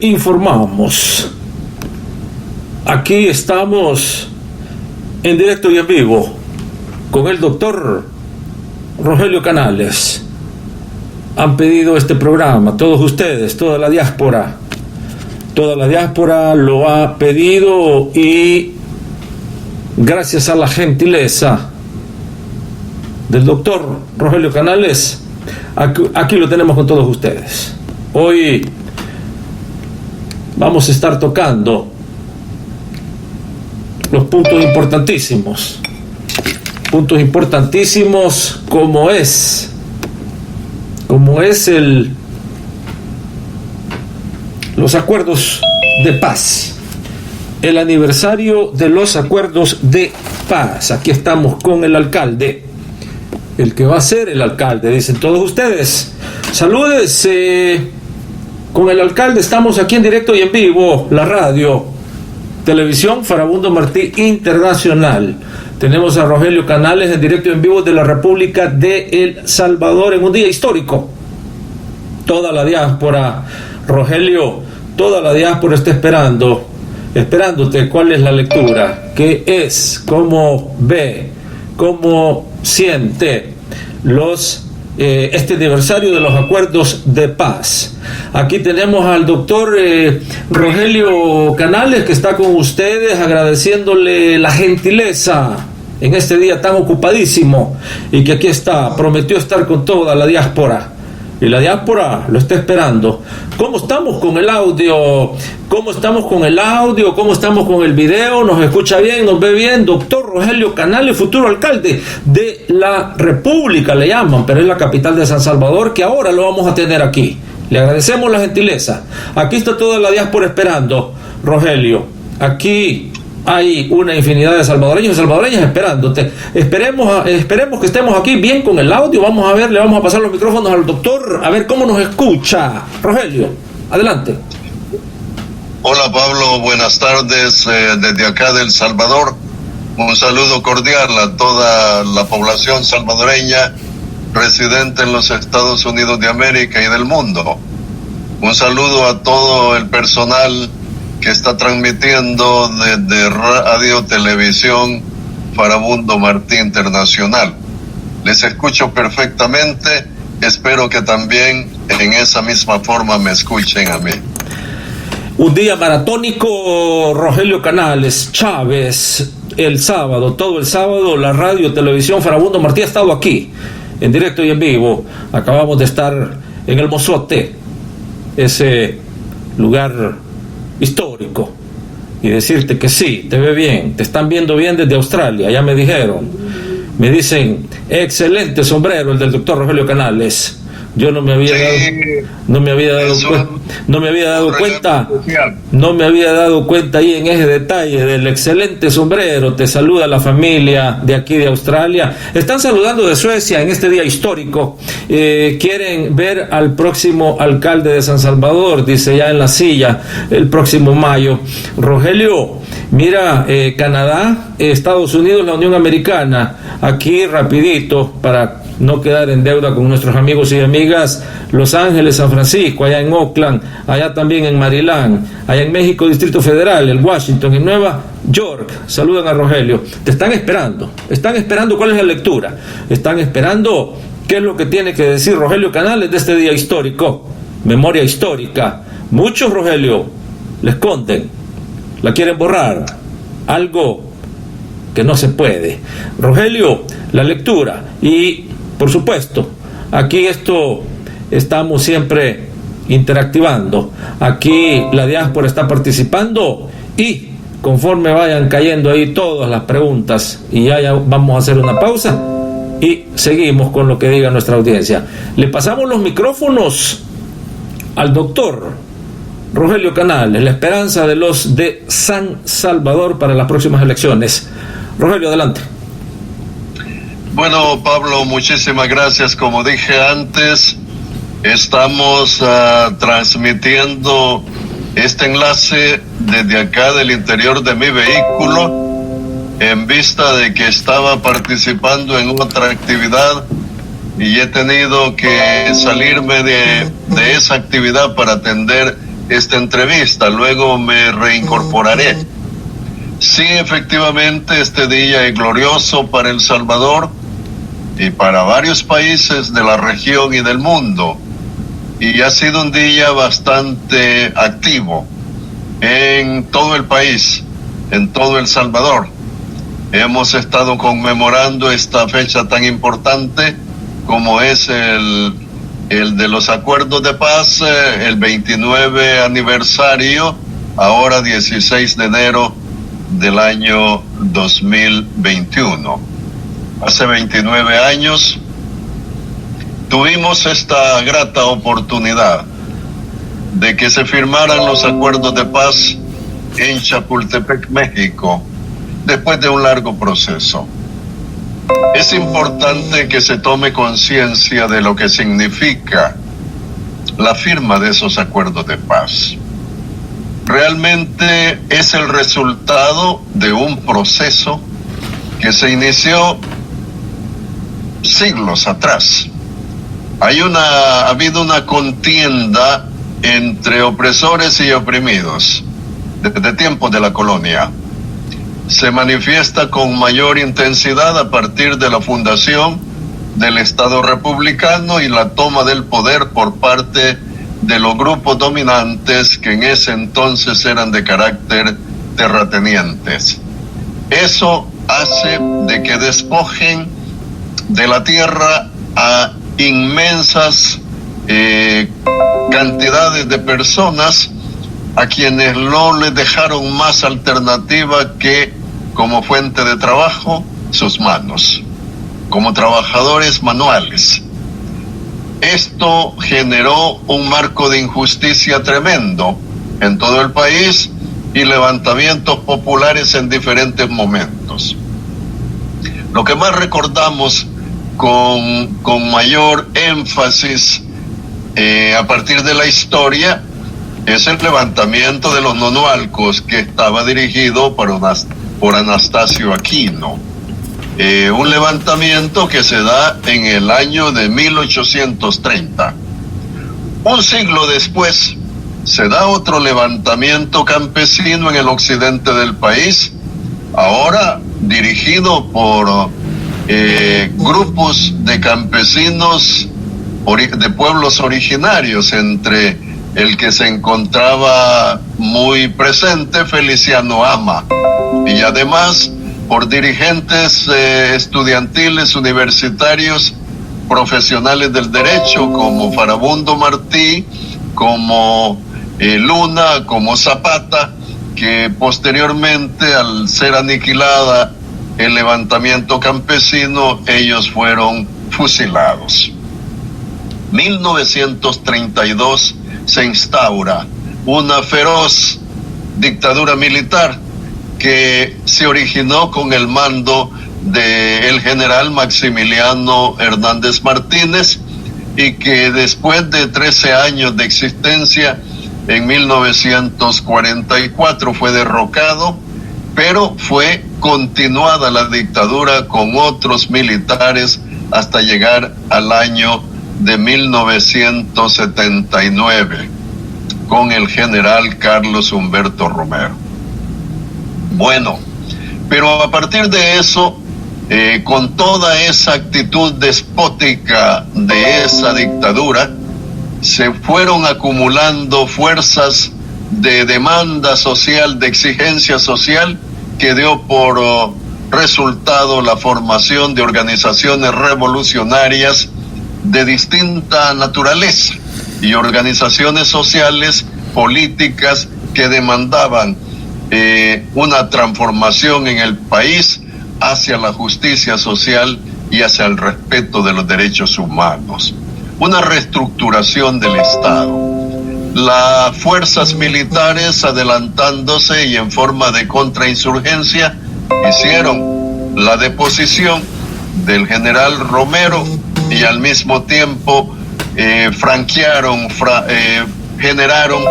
Informamos. Aquí estamos en directo y en vivo con el doctor Rogelio Canales. Han pedido este programa, todos ustedes, toda la diáspora lo ha pedido y gracias a la gentileza del doctor Rogelio Canales, aquí lo tenemos con todos ustedes. Hoy vamos a estar tocando los puntos importantísimos como es los acuerdos de paz, el aniversario de los acuerdos de paz. Aquí estamos con el alcalde, el que va a ser el alcalde, dicen todos ustedes. Saludes con el alcalde, estamos aquí en directo y en vivo, la radio, televisión Farabundo Martí Internacional. Tenemos a Rogelio Canales en directo y en vivo de la República de El Salvador en un día histórico. Toda la diáspora, Rogelio, toda la diáspora está esperándote. ¿Cuál es la lectura? ¿Qué es? ¿Cómo ve? ¿Cómo siente este aniversario de los acuerdos de paz? Aquí tenemos al doctor Rogelio Canales, que está con ustedes, agradeciéndole la gentileza en este día tan ocupadísimo, y que aquí está, prometió estar con toda la diáspora, y la diáspora lo está esperando. ¿Cómo estamos con el audio? ¿Cómo estamos con el video? ¿Nos escucha bien? ¿Nos ve bien? Doctor Rogelio Canales, futuro alcalde de la República, le llaman, pero es la capital de San Salvador, que ahora lo vamos a tener aquí. Le agradecemos la gentileza. Aquí está toda la diáspora esperando, Rogelio. Aquí hay una infinidad de salvadoreños y salvadoreñas esperándote. Esperemos que estemos aquí bien con el audio. Vamos a ver, le vamos a pasar los micrófonos al doctor, a ver cómo nos escucha. Rogelio, adelante. Hola Pablo, buenas tardes desde acá de El Salvador. Un saludo cordial a toda la población salvadoreña residente en los Estados Unidos de América y del mundo. Un saludo a todo el personal que está transmitiendo desde Radio Televisión Farabundo Martí Internacional. Les escucho perfectamente, espero que también en esa misma forma me escuchen a mí. Un día maratónico, Rogelio Canales Chávez, el sábado, todo el sábado, la Radio Televisión Farabundo Martí ha estado aquí, en directo y en vivo. Acabamos de estar en El Mozote, ese lugar histórico, y decirte que sí, te ve bien, te están viendo bien desde Australia, ya me dicen, excelente sombrero el del doctor Rogelio Canales. Yo no me había dado cuenta ahí en ese detalle del excelente sombrero. Te saluda la familia de aquí de Australia. Están saludando de Suecia en este día histórico. Quieren ver al próximo alcalde de San Salvador, dice, ya en la silla el próximo mayo. Rogelio, mira, Canadá, Estados Unidos, la Unión Americana, aquí rapidito para no quedar en deuda con nuestros amigos y amigas, Los Ángeles, San Francisco, allá en Oakland, allá también en Maryland, allá en México, Distrito Federal, en Washington, en Nueva York. Saludan a Rogelio. Te están esperando cuál es la lectura, están esperando qué es lo que tiene que decir Rogelio Canales de este día histórico, memoria histórica. Muchos, Rogelio, la esconden, la quieren borrar, algo que no se puede. Rogelio, la lectura. Y por supuesto, aquí estamos siempre interactivando. Aquí la diáspora está participando, y conforme vayan cayendo ahí todas las preguntas, y ya vamos a hacer una pausa y seguimos con lo que diga nuestra audiencia. Le pasamos los micrófonos al doctor Rogelio Canales, la esperanza de los de San Salvador para las próximas elecciones. Rogelio, adelante. Bueno, Pablo, muchísimas gracias. Como dije antes, estamos transmitiendo este enlace desde acá del interior de mi vehículo, en vista de que estaba participando en otra actividad y he tenido que salirme de esa actividad para atender esta entrevista, luego me reincorporaré. Sí, efectivamente, este día es glorioso para El Salvador y para varios países de la región y del mundo. Y ha sido un día bastante activo en todo el país, en todo El Salvador. Hemos estado conmemorando esta fecha tan importante como es el de los acuerdos de paz, el 29 aniversario, ahora 16 de enero del año 2021. Hace 29 años tuvimos esta grata oportunidad de que se firmaran los acuerdos de paz en Chapultepec, México, después de un largo proceso. Es importante que se tome conciencia de lo que significa la firma de esos acuerdos de paz. Realmente es el resultado de un proceso que se inició siglos atrás. Ha habido una contienda entre opresores y oprimidos desde tiempos de la colonia. Se manifiesta con mayor intensidad a partir de la fundación del Estado republicano y la toma del poder por parte de los grupos dominantes que en ese entonces eran de carácter terratenientes. Eso hace de que despojen de la tierra a inmensas cantidades de personas a quienes no les dejaron más alternativa que como fuente de trabajo sus manos, como trabajadores manuales. Esto generó un marco de injusticia tremendo en todo el país y levantamientos populares en diferentes momentos. Lo que más recordamos con mayor énfasis a partir de la historia es el levantamiento de los nonualcos, que estaba dirigido por Anastasio Aquino. Un levantamiento que se da en el año de 1830. Un siglo después se da otro levantamiento campesino en el occidente del país, ahora dirigido por grupos de campesinos de pueblos originarios, entre el que se encontraba muy presente Feliciano Ama, y además por dirigentes estudiantiles, universitarios, profesionales del derecho, como Farabundo Martí, como Luna, como Zapata, que posteriormente, al ser aniquilada el levantamiento campesino, ellos fueron fusilados. 1932 se instaura una feroz dictadura militar que se originó con el mando del general Maximiliano Hernández Martínez y que después de 13 años de existencia, en 1944 fue derrocado, pero fue continuada la dictadura con otros militares hasta llegar al año de 1979 con el general Carlos Humberto Romero. Bueno, pero a partir de eso, con toda esa actitud despótica de esa dictadura, se fueron acumulando fuerzas de demanda social, de exigencia social, que dio por resultado la formación de organizaciones revolucionarias de distinta naturaleza y organizaciones sociales, políticas, que demandaban una transformación en el país hacia la justicia social y hacia el respeto de los derechos humanos. Una reestructuración del Estado. Las fuerzas militares, adelantándose y en forma de contrainsurgencia, hicieron la deposición del general Romero y al mismo tiempo generaron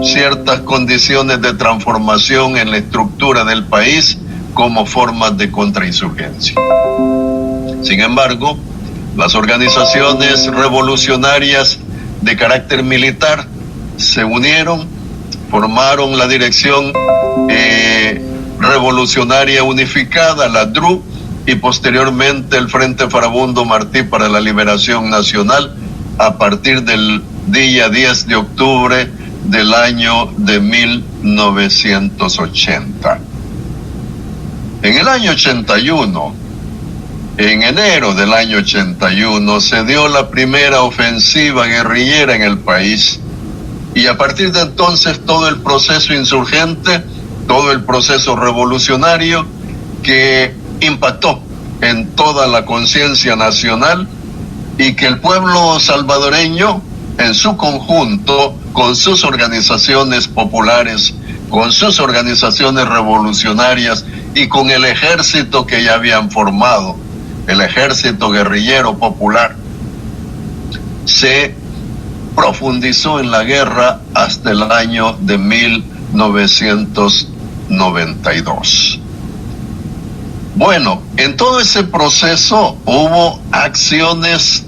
ciertas condiciones de transformación en la estructura del país como formas de contrainsurgencia. Sin embargo, las organizaciones revolucionarias de carácter militar se unieron formaron la Dirección Revolucionaria Unificada, la DRU, y posteriormente el Frente Farabundo Martí para la Liberación Nacional, a partir del día 10 de octubre del año de 1980. En el año 81, en enero del año 81, se dio la primera ofensiva guerrillera en el país, y a partir de entonces todo el proceso insurgente, todo el proceso revolucionario que impactó en toda la conciencia nacional, y que el pueblo salvadoreño en su conjunto, con sus organizaciones populares, con sus organizaciones revolucionarias y con el ejército que ya habían formado, el ejército guerrillero popular, se profundizó en la guerra hasta el año de 1992. Bueno, en todo ese proceso hubo acciones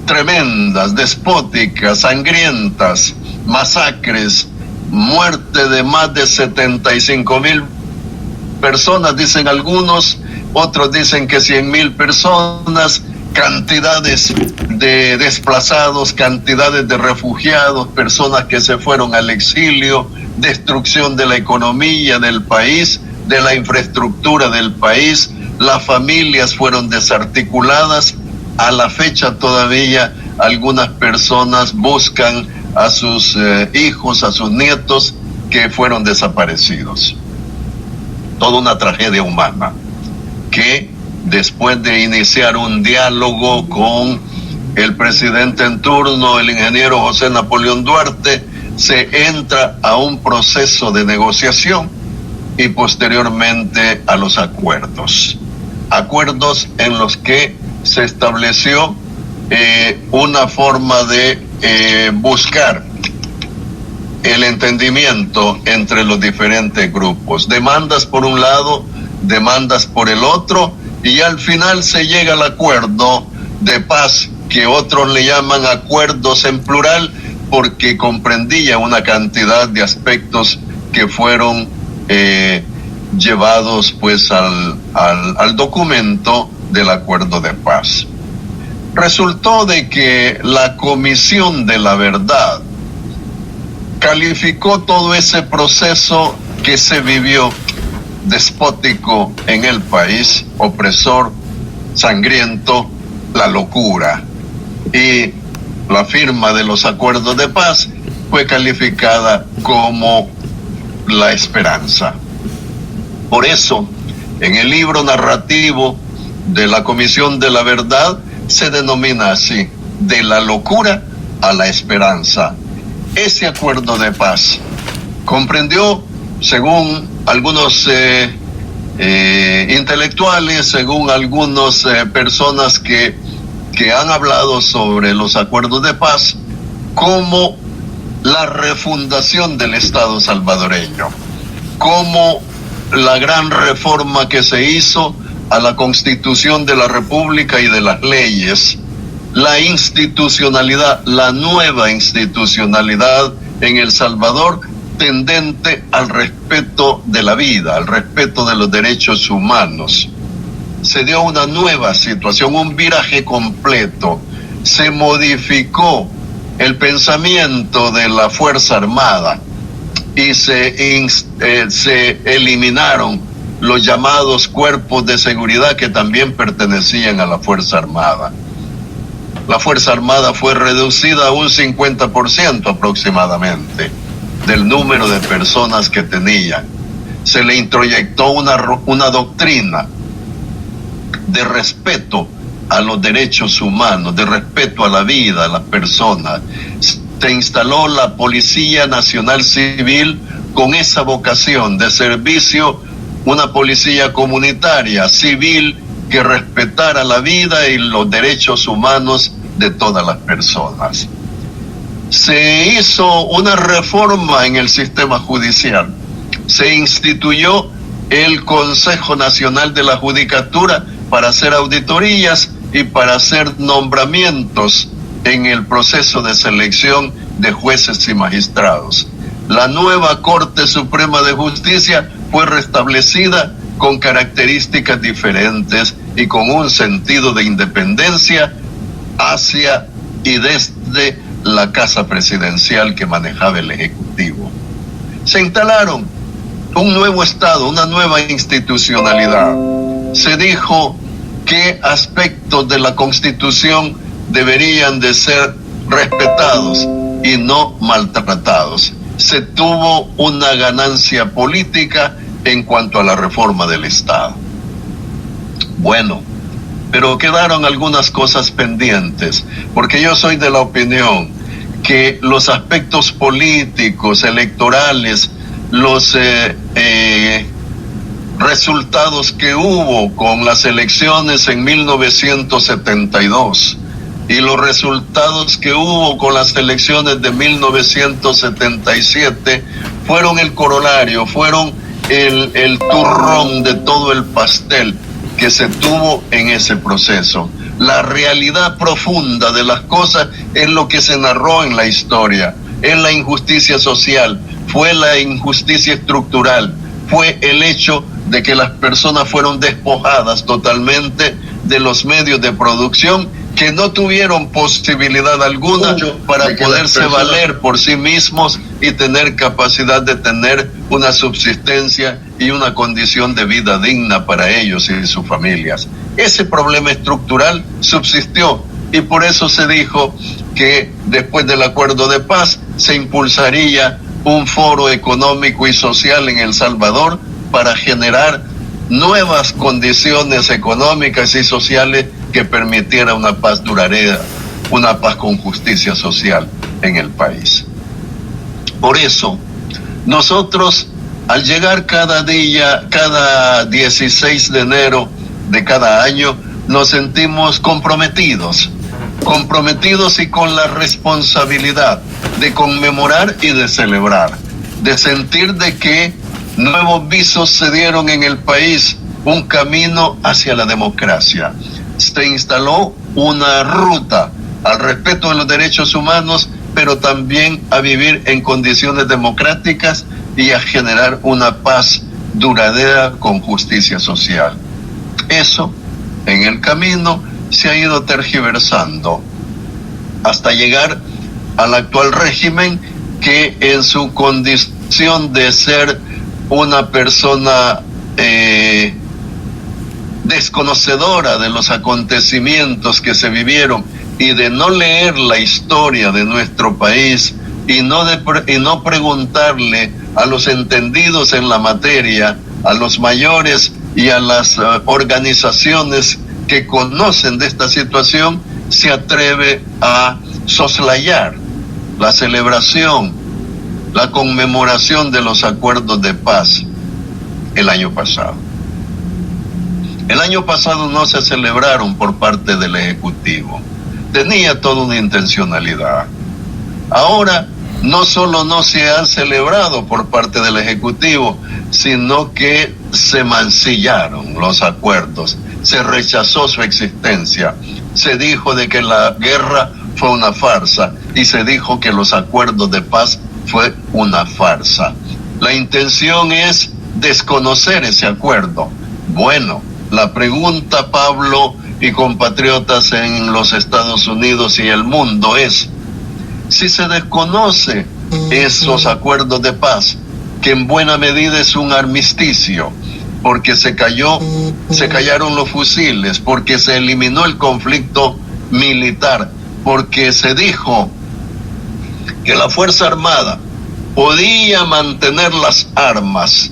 tremendas, despóticas, sangrientas, masacres, muerte de más de 75,000 personas, dicen algunos, otros dicen que 100,000 personas, cantidades de desplazados, cantidades de refugiados, personas que se fueron al exilio, destrucción de la economía del país, de la infraestructura del país, las familias fueron desarticuladas. A la fecha todavía algunas personas buscan a sus hijos, a sus nietos que fueron desaparecidos. Toda una tragedia humana que, después de iniciar un diálogo con el presidente en turno, el ingeniero José Napoleón Duarte, se entra a un proceso de negociación y posteriormente a los acuerdos en los que se estableció una forma de buscar el entendimiento entre los diferentes grupos, demandas por un lado, demandas por el otro, y al final se llega al acuerdo de paz, que otros le llaman acuerdos en plural, porque comprendía una cantidad de aspectos que fueron llevados pues al documento del acuerdo de paz. Resultó de que la Comisión de la Verdad calificó todo ese proceso que se vivió despótico en el país, opresor, sangriento, la locura, y la firma de los acuerdos de paz fue calificada como la esperanza. Por eso, en el libro narrativo de la Comisión de la Verdad se denomina así: de la locura a la esperanza. Ese acuerdo de paz comprendió, según algunos intelectuales, según algunas personas que han hablado sobre los acuerdos de paz, como la refundación del Estado salvadoreño, como la gran reforma que se hizo a la Constitución de la República y de las leyes, la institucionalidad, la nueva institucionalidad en El Salvador, tendente al respeto de la vida, al respeto de los derechos humanos. Se dio una nueva situación, un viraje completo. Se modificó el pensamiento de la Fuerza Armada y se eliminaron los llamados cuerpos de seguridad que también pertenecían a la Fuerza Armada. La Fuerza Armada fue reducida a un 50% aproximadamente del número de personas que tenía. Se le introyectó una doctrina de respeto a los derechos humanos, de respeto a la vida, a las personas. Se instaló la Policía Nacional Civil con esa vocación de servicio, una policía comunitaria, civil, que respetara la vida y los derechos humanos de todas las personas. Se hizo una reforma en el sistema judicial. Se instituyó el Consejo Nacional de la Judicatura para hacer auditorías y para hacer nombramientos en el proceso de selección de jueces y magistrados. la nueva Corte Suprema de Justicia fue restablecida con características diferentes y con un sentido de independencia hacia y desde la casa presidencial que manejaba el Ejecutivo. Se instalaron un nuevo Estado, una nueva institucionalidad. Se dijo qué aspectos de la Constitución deberían de ser respetados y no maltratados. Se tuvo una ganancia política en cuanto a la reforma del Estado. Bueno, pero quedaron algunas cosas pendientes, porque yo soy de la opinión que los aspectos políticos, electorales, los resultados que hubo con las elecciones en 1972 y los resultados que hubo con las elecciones de 1977 fueron el corolario, fueron el turrón de todo el pastel que se tuvo en ese proceso. La realidad profunda de las cosas es lo que se narró en la historia, es la injusticia social, fue la injusticia estructural, fue el hecho de que las personas fueron despojadas totalmente de los medios de producción, que no tuvieron posibilidad alguna para poderse valer por sí mismos y tener capacidad de tener una subsistencia y una condición de vida digna para ellos y sus familias. Ese problema estructural subsistió y por eso se dijo que después del acuerdo de paz se impulsaría un foro económico y social en El Salvador para generar nuevas condiciones económicas y sociales que permitiera una paz duradera, una paz con justicia social en el país. Por eso, nosotros al llegar cada 16 de enero de cada año, nos sentimos comprometidos y con la responsabilidad de conmemorar y de celebrar, de sentir de que nuevos visos se dieron en el país, un camino hacia la democracia. Se instaló una ruta al respeto de los derechos humanos, pero también a vivir en condiciones democráticas y a generar una paz duradera con justicia social. Eso, en el camino, se ha ido tergiversando hasta llegar al actual régimen que en su condición de ser una persona desconocedora de los acontecimientos que se vivieron y de no leer la historia de nuestro país y no preguntarle a los entendidos en la materia, a los mayores y a las organizaciones que conocen de esta situación, se atreve a soslayar la celebración, la conmemoración de los acuerdos de paz el año pasado. El año pasado no se celebraron por parte del Ejecutivo. Tenía toda una intencionalidad. Ahora, no solo no se han celebrado por parte del Ejecutivo, sino que se mancillaron los acuerdos, se rechazó su existencia, se dijo de que la guerra fue una farsa y se dijo que los acuerdos de paz fue una farsa. La intención es desconocer ese acuerdo. Bueno, la pregunta, Pablo y compatriotas en los Estados Unidos y el mundo es: si se desconoce esos acuerdos de paz, que en buena medida es un armisticio, porque se callaron los fusiles, porque se eliminó el conflicto militar, porque se dijo que la Fuerza Armada podía mantener las armas,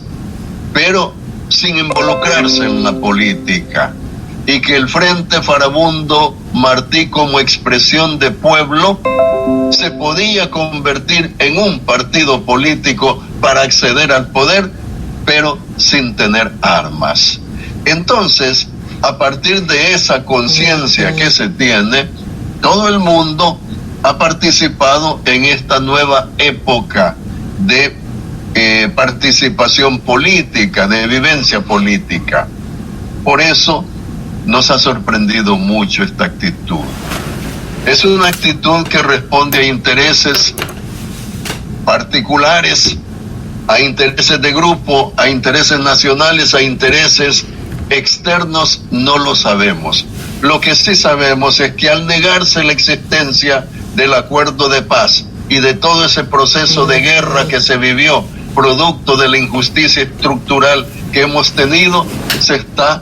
pero sin involucrarse en la política, y que el Frente Farabundo Martí, como expresión de pueblo, se podía convertir en un partido político para acceder al poder, pero sin tener armas. Entonces, a partir de esa conciencia que se tiene, todo el mundo ha participado en esta nueva época de participación política, de vivencia política. Por eso nos ha sorprendido mucho esta actitud. Es una actitud que responde a intereses particulares, a intereses de grupo, a intereses nacionales, a intereses externos, no lo sabemos. Lo que sí sabemos es que al negarse la existencia del acuerdo de paz y de todo ese proceso de guerra que se vivió, producto de la injusticia estructural que hemos tenido, se está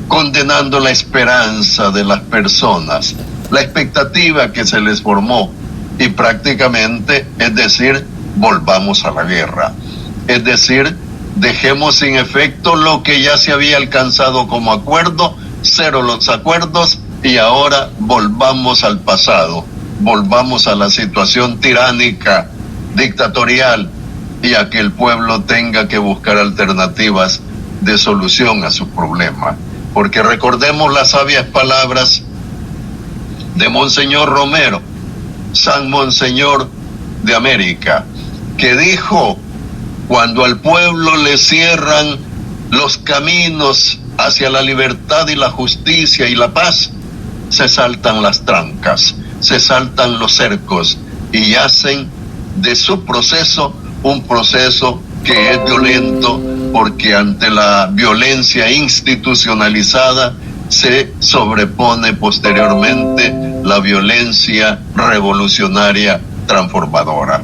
condenando la esperanza de las personas, la expectativa que se les formó, y prácticamente, es decir, volvamos a la guerra. Es decir, dejemos sin efecto lo que ya se había alcanzado como acuerdo, cero los acuerdos, y ahora volvamos al pasado, volvamos a la situación tiránica, dictatorial, y a que el pueblo tenga que buscar alternativas de solución a su problema. Porque recordemos las sabias palabras de Monseñor Romero, San Monseñor de América, que dijo: cuando al pueblo le cierran los caminos hacia la libertad y la justicia y la paz, se saltan las trancas, se saltan los cercos y hacen de su proceso un proceso que es violento, porque ante la violencia institucionalizada se sobrepone posteriormente la violencia revolucionaria transformadora.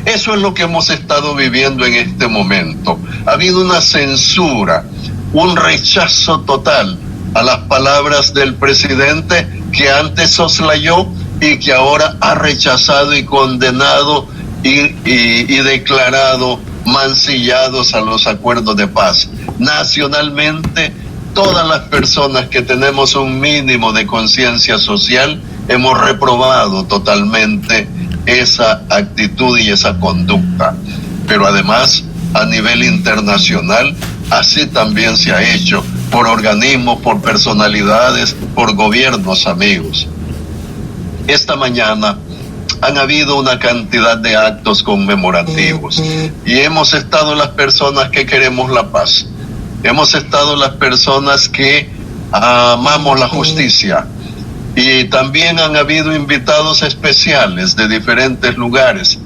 Eso es lo que hemos estado viviendo en este momento. Ha habido una censura, un rechazo total a las palabras del presidente, que antes soslayó y que ahora ha rechazado y condenado y declarado mancillados a los acuerdos de paz. Nacionalmente, todas las personas que tenemos un mínimo de conciencia social hemos reprobado totalmente esa actitud y esa conducta. Pero además, a nivel internacional, así también se ha hecho por organismos, por personalidades, por gobiernos amigos. Esta mañana han habido una cantidad de actos conmemorativos y hemos estado las personas que queremos la paz, hemos estado las personas que amamos la justicia, y también han habido invitados especiales de diferentes lugares.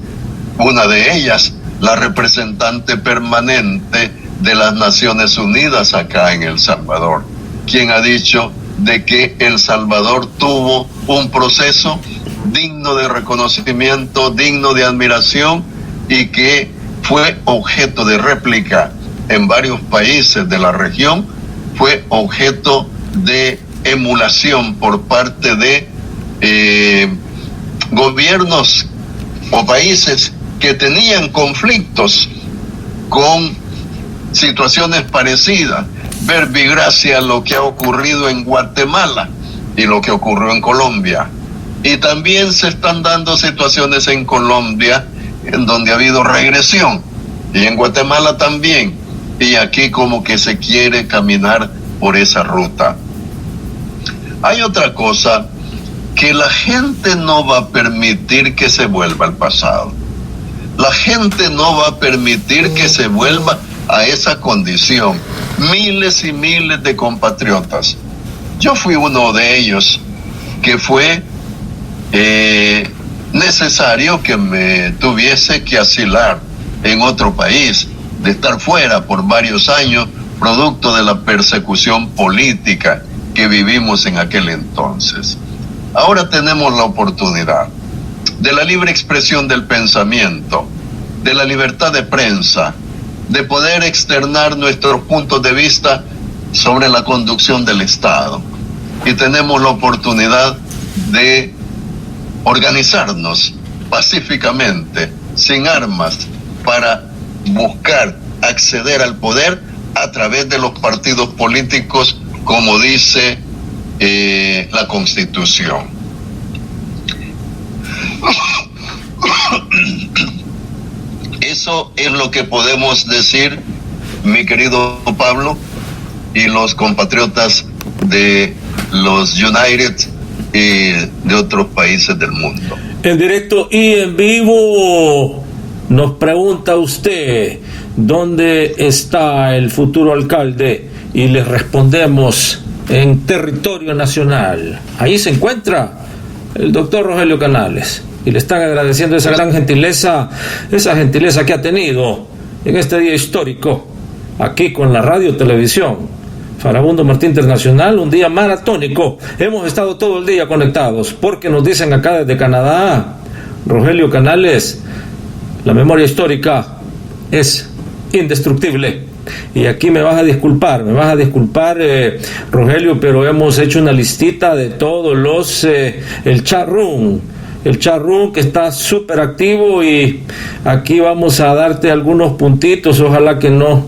Una de ellas, la representante permanente de las Naciones Unidas acá en El Salvador, quien ha dicho de que El Salvador tuvo un proceso digno de reconocimiento, digno de admiración, y que fue objeto de réplica en varios países de la región, fue objeto de emulación por parte de gobiernos o países que tenían conflictos con situaciones parecidas. Verbigracia lo que ha ocurrido en Guatemala y lo que ocurrió en Colombia. Y también se están dando situaciones en Colombia en donde ha habido regresión, y en Guatemala también, y aquí como que se quiere caminar por esa ruta. Hay otra cosa, que la gente no va a permitir que se vuelva al pasado. La gente no va a permitir que se vuelva a esa condición. Miles y miles de compatriotas. Yo fui uno de ellos que fue necesario que me tuviese que asilar en otro país, de estar fuera por varios años, producto de la persecución política que vivimos en aquel entonces. Ahora tenemos la oportunidad de la libre expresión del pensamiento, de la libertad de prensa, de poder externar nuestros puntos de vista sobre la conducción del Estado. Y tenemos la oportunidad de organizarnos pacíficamente, sin armas, para buscar acceder al poder a través de los partidos políticos, como dice la Constitución. Eso es lo que podemos decir, mi querido Pablo, y los compatriotas de los United y de otros países del mundo. En directo y en vivo nos pregunta usted dónde está el futuro alcalde, y les respondemos: en territorio nacional. Ahí se encuentra el doctor Rogelio Canales. y le están agradeciendo esa gran gentileza, esa gentileza que ha tenido en este día histórico, aquí con la radio televisión Farabundo Martí Internacional, un día maratónico. Hemos estado todo el día conectados, porque nos dicen acá desde Canadá, Rogelio Canales, la memoria histórica es indestructible. Y aquí me vas a disculpar, Rogelio, pero hemos hecho una listita de todos los, el chat room que está súper activo, y aquí vamos a darte algunos puntitos, ojalá que no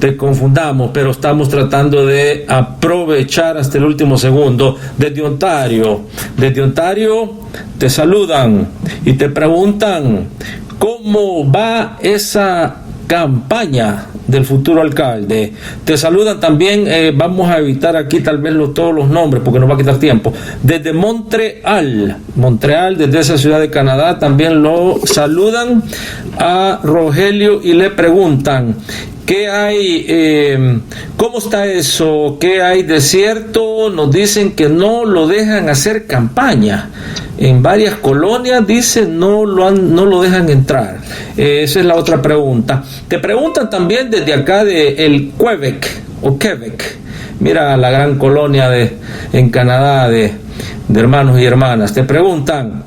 te confundamos, pero estamos tratando de aprovechar hasta el último segundo. Desde Ontario te saludan y te preguntan cómo va esa campaña del futuro alcalde. Te saludan también, vamos a evitar aquí tal vez todos los nombres porque nos va a quitar tiempo. Desde Montreal, desde esa ciudad de Canadá, también lo saludan a Rogelio y le preguntan ¿qué hay? ¿Cómo está eso? ¿Qué hay de cierto? Nos dicen que no lo dejan hacer campaña. En varias colonias dicen no lo dejan entrar. Esa es la otra pregunta. Te preguntan también desde acá de el Quebec. Mira la gran colonia en Canadá de hermanos y hermanas. Te preguntan,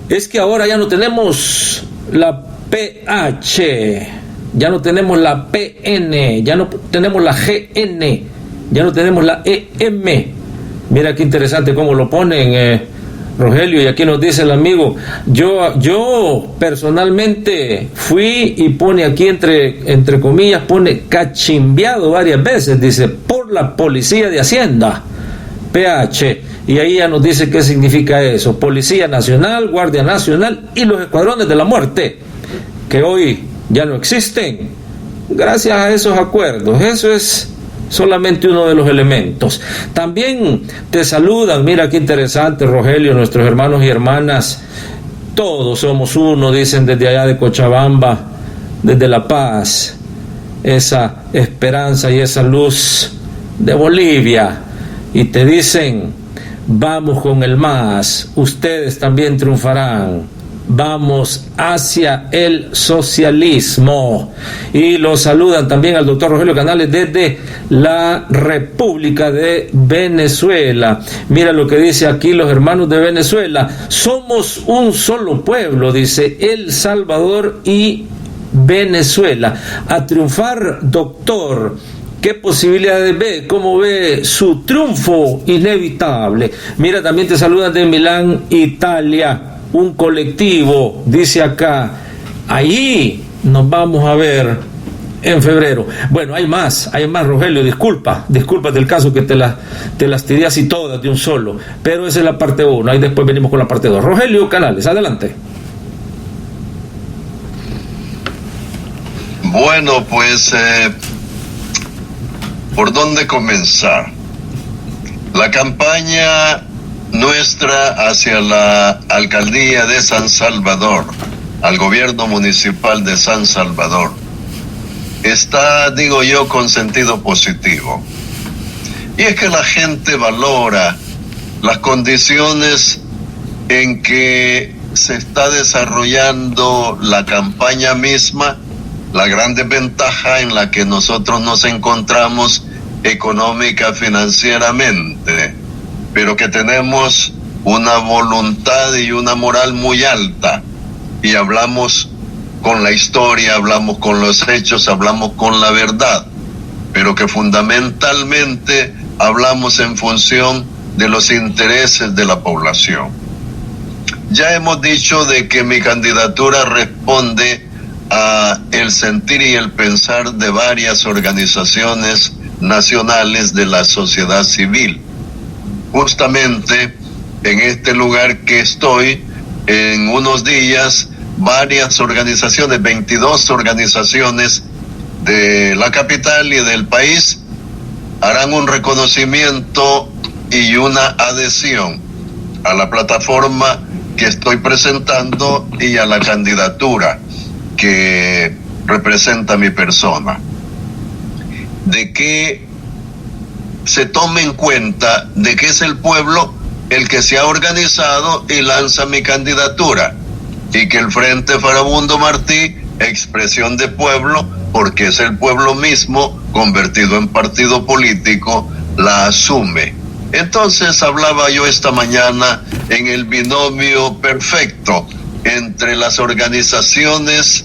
es que ahora ya no tenemos la PH, ya no tenemos la PN, ya no tenemos la GN, ya no tenemos la EM. Mira qué interesante cómo lo ponen, Rogelio, y aquí nos dice el amigo, yo personalmente fui, y pone aquí entre comillas, pone cachimbeado varias veces, dice, por la Policía de Hacienda, PH, y ahí ya nos dice qué significa eso: Policía Nacional, Guardia Nacional y los Escuadrones de la Muerte, que hoy ya no existen gracias a esos acuerdos. Eso es solamente uno de los elementos. También te saludan, mira qué interesante, Rogelio, nuestros hermanos y hermanas, todos somos uno, dicen desde allá de Cochabamba, desde La Paz, esa esperanza y esa luz de Bolivia, y te dicen, vamos con el MAS, ustedes también triunfarán. Vamos hacia el socialismo. Y lo saludan también al doctor Rogelio Canales desde la República de Venezuela. Mira lo que dice aquí los hermanos de Venezuela: somos un solo pueblo, dice, El Salvador y Venezuela. A triunfar, doctor. ¿Qué posibilidades ve? ¿Cómo ve su triunfo inevitable? Mira, también te saludan de Milán, Italia. Un colectivo, dice acá, ahí nos vamos a ver en febrero. Bueno, hay más, Rogelio, disculpa del caso que te las tiré así todas de un solo, pero esa es la parte 1, ahí después venimos con la parte 2. Rogelio Canales, adelante. Bueno, pues, ¿por dónde comenzar? La campaña nuestra hacia la alcaldía de San Salvador, al gobierno municipal de San Salvador, está, digo yo, con sentido positivo. Y es que la gente valora las condiciones en que se está desarrollando la campaña misma, la gran desventaja en la que nosotros nos encontramos económica, financieramente, pero que tenemos una voluntad y una moral muy alta, y hablamos con la historia, hablamos con los hechos, hablamos con la verdad, pero que fundamentalmente hablamos en función de los intereses de la población. Ya hemos dicho de que mi candidatura responde a el sentir y el pensar de varias organizaciones nacionales de la sociedad civil. Justamente en este lugar que estoy, en unos días, varias organizaciones, 22 organizaciones de la capital y del país, harán un reconocimiento y una adhesión a la plataforma que estoy presentando y a la candidatura que representa mi persona. De que se tome en cuenta de que es el pueblo el que se ha organizado y lanza mi candidatura, y que el Frente Farabundo Martí, expresión de pueblo, porque es el pueblo mismo convertido en partido político, la asume. Entonces hablaba yo esta mañana en el binomio perfecto entre las organizaciones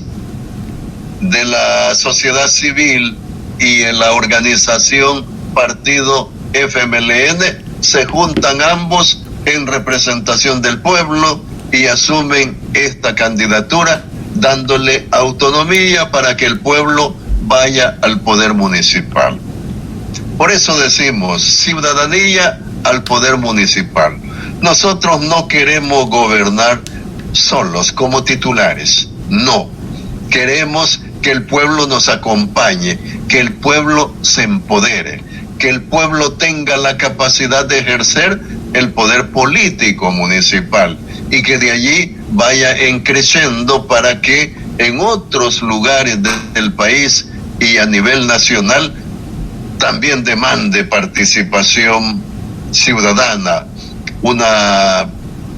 de la sociedad civil y en la organización partido FMLN. Se juntan ambos en representación del pueblo y asumen esta candidatura, dándole autonomía para que el pueblo vaya al poder municipal. Por eso decimos, ciudadanía al poder municipal. Nosotros no queremos gobernar solos como titulares, no. Queremos que el pueblo nos acompañe, que el pueblo se empodere, que el pueblo tenga la capacidad de ejercer el poder político municipal y que de allí vaya creciendo para que en otros lugares del país y a nivel nacional también demande participación ciudadana, una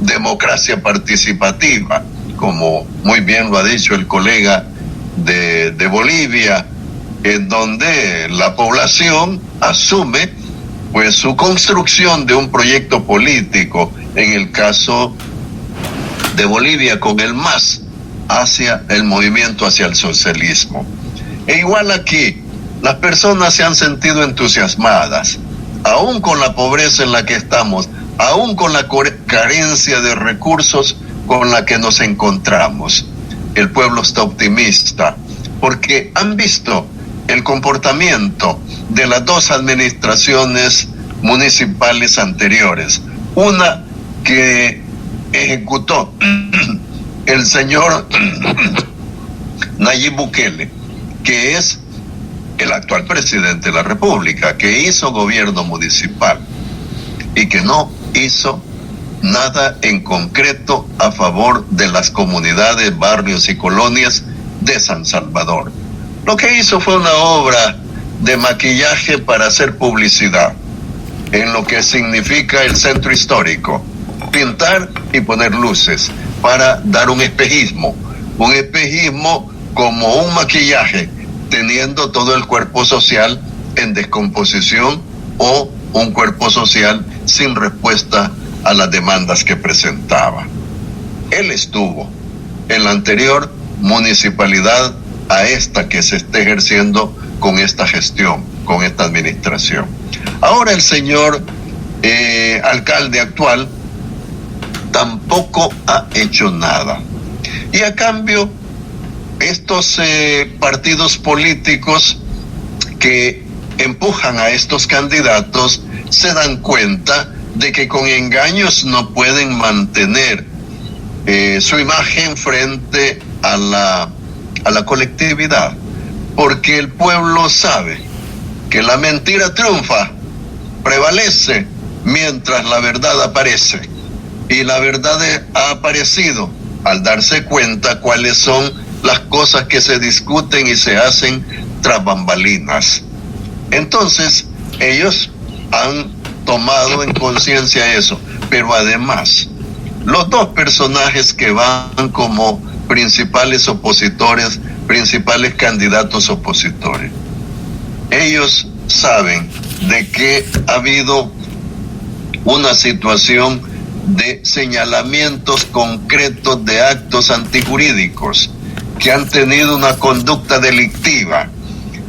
democracia participativa, como muy bien lo ha dicho el colega de Bolivia, en donde la población asume pues su construcción de un proyecto político, en el caso de Bolivia con el MAS, hacia el movimiento hacia el socialismo. E igual aquí, las personas se han sentido entusiasmadas, aún con la pobreza en la que estamos, aún con la carencia de recursos con la que nos encontramos. El pueblo está optimista, porque han visto el comportamiento de las dos administraciones municipales anteriores. Una que ejecutó el señor Nayib Bukele, que es el actual presidente de la República, que hizo gobierno municipal y que no hizo nada en concreto a favor de las comunidades, barrios y colonias de San Salvador. Lo que hizo fue una obra de maquillaje para hacer publicidad en lo que significa el centro histórico, pintar y poner luces para dar un espejismo como un maquillaje, teniendo todo el cuerpo social en descomposición o un cuerpo social sin respuesta a las demandas que presentaba. Él estuvo en la anterior municipalidad a esta que se está ejerciendo con esta gestión, con esta administración. Ahora el señor alcalde actual tampoco ha hecho nada. Y a cambio, estos partidos políticos que empujan a estos candidatos se dan cuenta de que con engaños no pueden mantener su imagen frente a la colectividad, porque el pueblo sabe que la mentira triunfa, prevalece, mientras la verdad aparece. Y la verdad ha aparecido al darse cuenta cuáles son las cosas que se discuten y se hacen tras bambalinas. Entonces, ellos han tomado en conciencia eso, pero además, los dos personajes que van como principales opositores, principales candidatos opositores, ellos saben de que ha habido una situación de señalamientos concretos de actos antijurídicos que han tenido una conducta delictiva,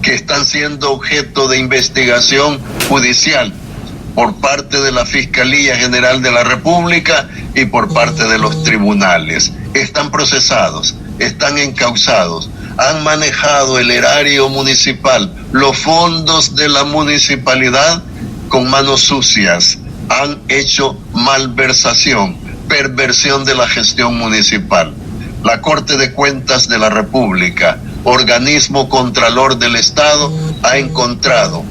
que están siendo objeto de investigación judicial por parte de la Fiscalía General de la República y por parte de los tribunales. Están procesados, están encausados, han manejado el erario municipal, los fondos de la municipalidad con manos sucias, han hecho malversación, perversión de la gestión municipal. La Corte de Cuentas de la República, organismo contralor del Estado, ha encontrado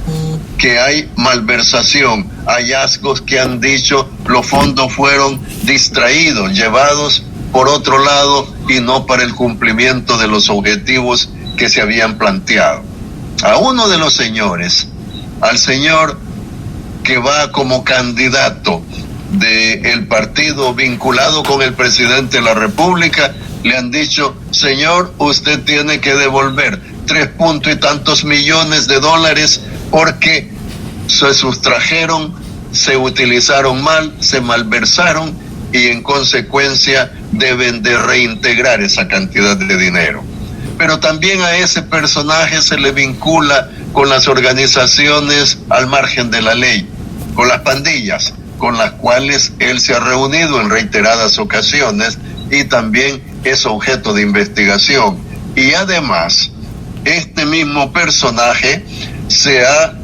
que hay malversación, hallazgos que han dicho los fondos fueron distraídos, llevados por otro lado y no para el cumplimiento de los objetivos que se habían planteado. A uno de los señores, al señor que va como candidato del partido vinculado con el presidente de la República le han dicho: señor, usted tiene que devolver 3 puntos y tantos millones de dólares porque se sustrajeron, se utilizaron mal, se malversaron y en consecuencia deben de reintegrar esa cantidad de dinero. Pero también a ese personaje se le vincula con las organizaciones al margen de la ley, con las pandillas, con las cuales él se ha reunido en reiteradas ocasiones y también es objeto de investigación. Y además, este mismo personaje se ha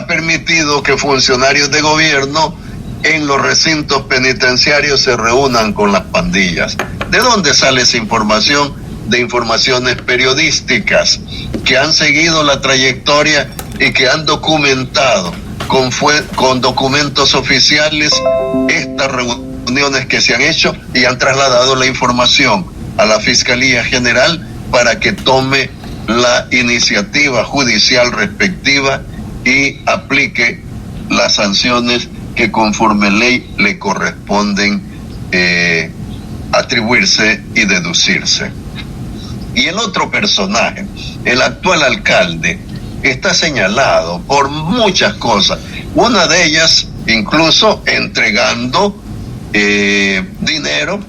permitido que funcionarios de gobierno en los recintos penitenciarios se reúnan con las pandillas. ¿De dónde sale esa información? De informaciones periodísticas que han seguido la trayectoria y que han documentado con documentos oficiales estas reuniones que se han hecho y han trasladado la información a la Fiscalía General para que tome la iniciativa judicial respectiva y aplique las sanciones que conforme ley le corresponden atribuirse y deducirse. Y el otro personaje, el actual alcalde, está señalado por muchas cosas. Una de ellas, incluso entregando dinero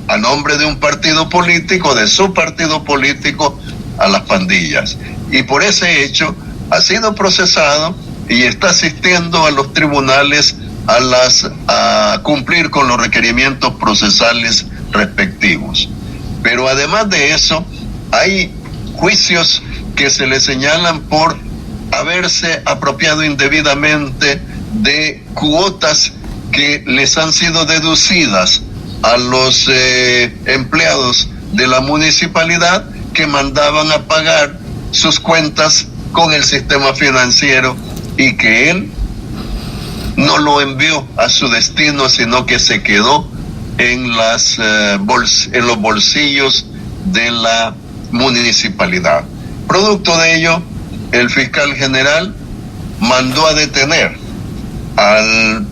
a nombre de un partido político, de su partido político, a las pandillas. Y por ese hecho ha sido procesado y está asistiendo a los tribunales a cumplir con los requerimientos procesales respectivos. Pero además de eso, hay juicios que se le señalan por haberse apropiado indebidamente de cuotas que les han sido deducidas a los empleados de la municipalidad que mandaban a pagar sus cuentas con el sistema financiero y que él no lo envió a su destino, sino que se quedó en los bolsillos de la municipalidad. Producto de ello, el fiscal general mandó a detener al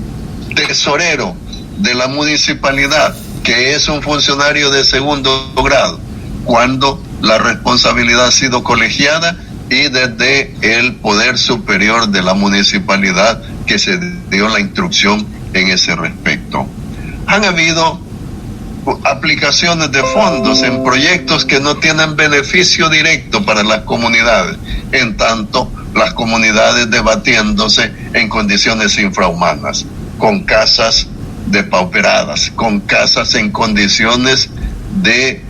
tesorero de la municipalidad, que es un funcionario de segundo grado, cuando la responsabilidad ha sido colegiada y desde el poder superior de la municipalidad que se dio la instrucción en ese respecto. Han habido aplicaciones de fondos en proyectos que no tienen beneficio directo para las comunidades, en tanto las comunidades debatiéndose en condiciones infrahumanas, con casas depauperadas, con casas en condiciones de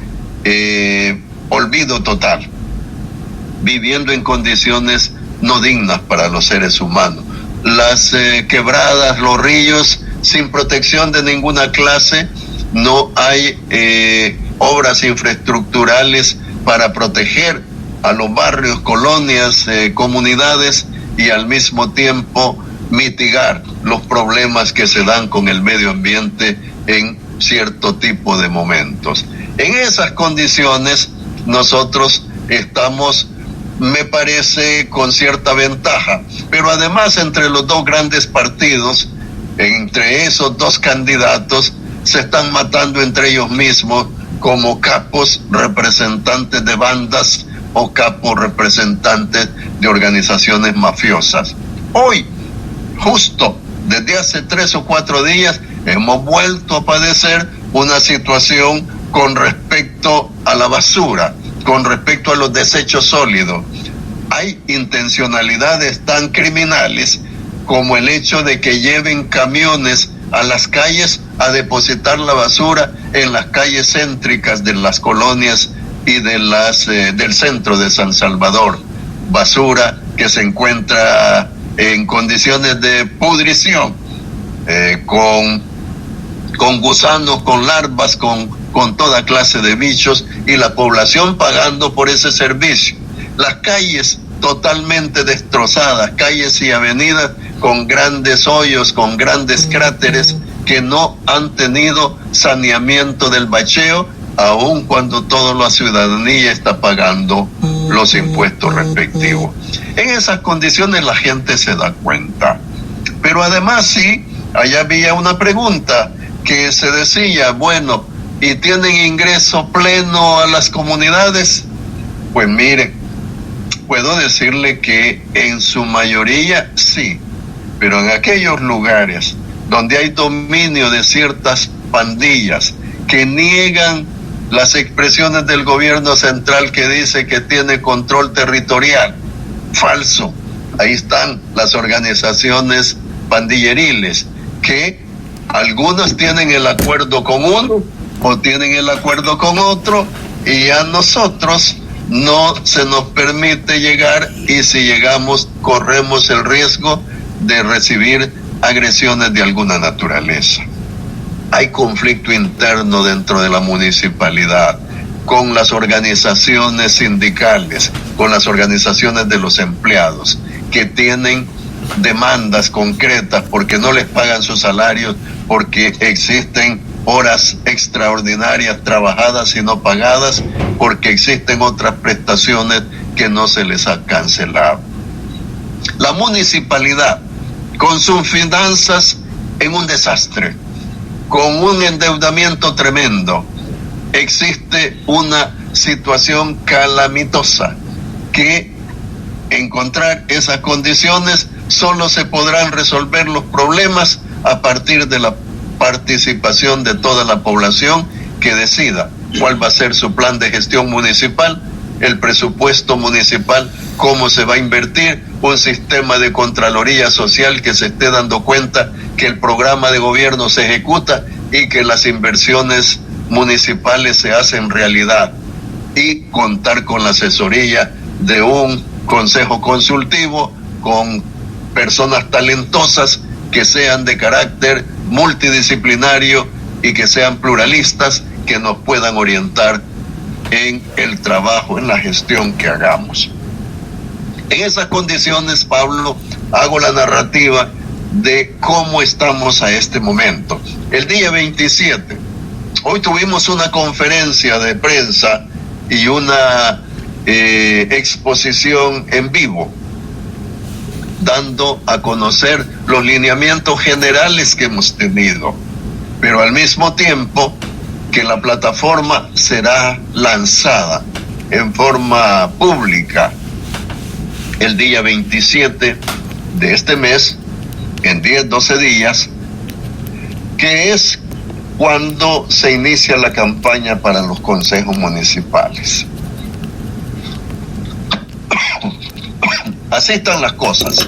olvido total, viviendo en condiciones no dignas para los seres humanos. Las quebradas, los ríos sin protección de ninguna clase, no hay obras infraestructurales para proteger a los barrios, colonias, comunidades y al mismo tiempo mitigar los problemas que se dan con el medio ambiente en cierto tipo de momentos. En esas condiciones nosotros estamos, me parece, con cierta ventaja, pero además entre los dos grandes partidos, entre esos dos candidatos, se están matando entre ellos mismos como capos representantes de bandas o capos representantes de organizaciones mafiosas. Hoy, justo desde hace 3 o 4 días, hemos vuelto a padecer una situación con respecto a la basura, con respecto a los desechos sólidos. Hay intencionalidades tan criminales como el hecho de que lleven camiones a las calles a depositar la basura en las calles céntricas de las colonias y del centro de San Salvador. Basura que se encuentra en condiciones de pudrición, con gusanos, con larvas, con toda clase de bichos, y la población pagando por ese servicio. Las calles totalmente destrozadas, calles y avenidas con grandes hoyos, con grandes cráteres que no han tenido saneamiento del bacheo, aun cuando toda la ciudadanía está pagando los impuestos respectivos. En esas condiciones la gente se da cuenta. Pero además sí, allá había una pregunta que se decía, bueno, ¿y tienen ingreso pleno a las comunidades? Pues mire, puedo decirle que en su mayoría sí, pero en aquellos lugares donde hay dominio de ciertas pandillas que niegan las expresiones del gobierno central que dice que tiene control territorial, falso. Ahí están las organizaciones pandilleriles, que algunas tienen el acuerdo con uno o tienen el acuerdo con otro, y a nosotros no se nos permite llegar, y si llegamos corremos el riesgo de recibir agresiones de alguna naturaleza. Hay conflicto interno dentro de la municipalidad, con las organizaciones sindicales, con las organizaciones de los empleados, que tienen demandas concretas porque no les pagan sus salarios, porque existen horas extraordinarias trabajadas y no pagadas, porque existen otras prestaciones que no se les ha cancelado. La municipalidad, con sus finanzas en un desastre, con un endeudamiento tremendo, existe una situación calamitosa que encontrar esas condiciones solo se podrán resolver los problemas a partir de la participación de toda la población que decida cuál va a ser su plan de gestión municipal, el presupuesto municipal, cómo se va a invertir, un sistema de contraloría social que se esté dando cuenta que el programa de gobierno se ejecuta y que las inversiones municipales se hacen realidad, y contar con la asesoría de un consejo consultivo con personas talentosas que sean de carácter multidisciplinario y que sean pluralistas, que nos puedan orientar en el trabajo, en la gestión que hagamos. En esas condiciones, Pablo, hago la narrativa de cómo estamos a este momento. El día 27, hoy tuvimos una conferencia de prensa y una exposición en vivo, dando a conocer los lineamientos generales que hemos tenido, pero al mismo tiempo que la plataforma será lanzada en forma pública el día 27 de este mes, en 10-12 días, que es cuando se inicia la campaña para los consejos municipales. Así están las cosas.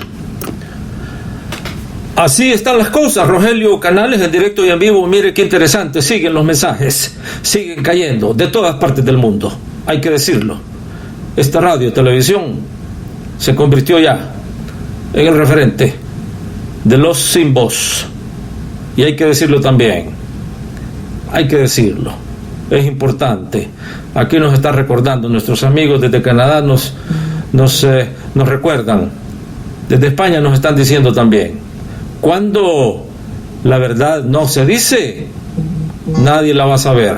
Así están las cosas, Rogelio Canales, en directo y en vivo. Mire qué interesante, siguen los mensajes, siguen cayendo de todas partes del mundo, hay que decirlo. Esta radio, televisión, se convirtió ya en el referente de los sin voz, y hay que decirlo también, hay que decirlo, es importante. Aquí nos está recordando, nuestros amigos desde Canadá nos recuerdan, desde España nos están diciendo también, cuando la verdad no se dice, nadie la va a saber.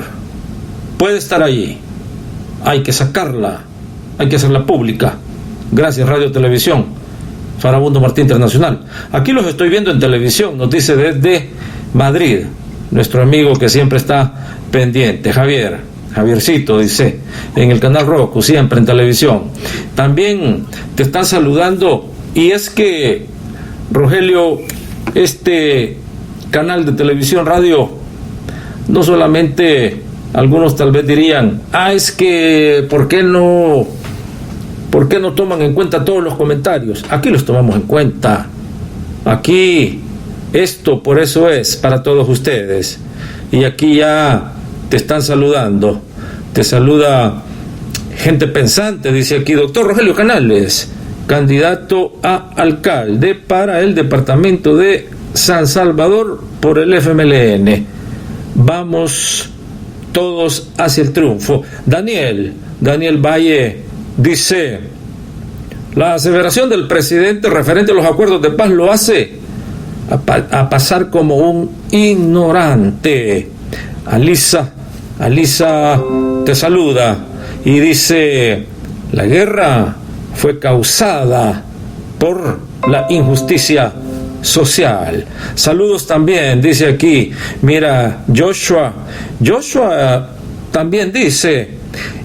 Puede estar allí, hay que sacarla, hay que hacerla pública. Gracias, Radio Televisión Farabundo Martí Internacional. Aquí los estoy viendo en televisión, nos dice desde Madrid nuestro amigo que siempre está pendiente, Javiercito, dice, en el canal Roku, siempre en televisión. También te están saludando, y es que, Rogelio, este canal de televisión radio, no solamente algunos tal vez dirían, es que ¿por qué no toman en cuenta todos los comentarios? Aquí los tomamos en cuenta. Aquí, esto por eso es para todos ustedes. Y aquí ya te están saludando. Te saluda gente pensante, dice aquí, doctor Rogelio Canales, candidato a alcalde para el departamento de San Salvador por el FMLN. Vamos todos hacia el triunfo. Daniel Valle dice, la aseveración del presidente referente a los acuerdos de paz lo hace a pasar como un ignorante. Alisa te saluda y dice, la guerra fue causada por la injusticia social. Saludos también, dice aquí, mira, Joshua también dice,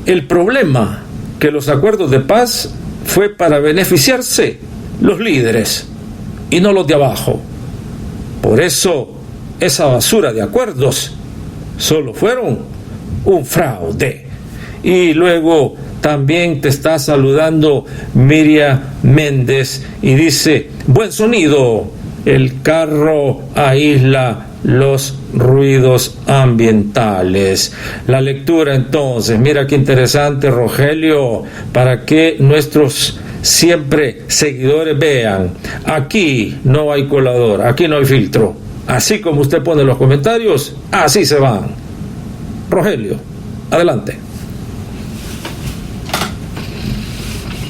el problema que los acuerdos de paz fue para beneficiarse los líderes y no los de abajo. Por eso esa basura de acuerdos solo fueron un fraude. Y luego también te está saludando Miriam Méndez y dice, buen sonido, el carro aísla los ruidos ambientales. La lectura entonces, mira qué interesante, Rogelio, para que nuestros siempre seguidores vean, aquí no hay colador, aquí no hay filtro, así como usted pone los comentarios, así se van. Rogelio, adelante.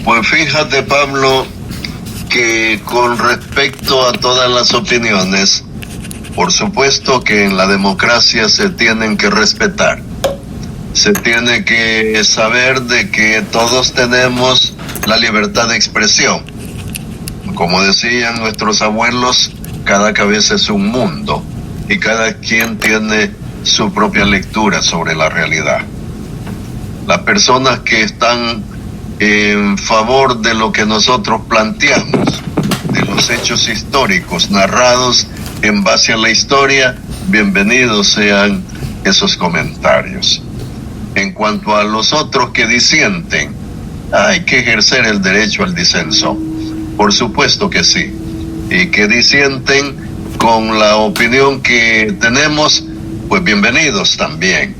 Pues fíjate, Pablo, que con respecto a todas las opiniones, por supuesto que en la democracia se tienen que respetar. Se tiene que saber de que todos tenemos la libertad de expresión. Como decían nuestros abuelos, cada cabeza es un mundo y cada quien tiene su propia lectura sobre la realidad. Las personas que están en favor de lo que nosotros planteamos, de los hechos históricos narrados en base a la historia, bienvenidos sean esos comentarios. En cuanto a los otros que disienten, hay que ejercer el derecho al disenso. Por supuesto que sí. Y que disienten con la opinión que tenemos, pues bienvenidos también.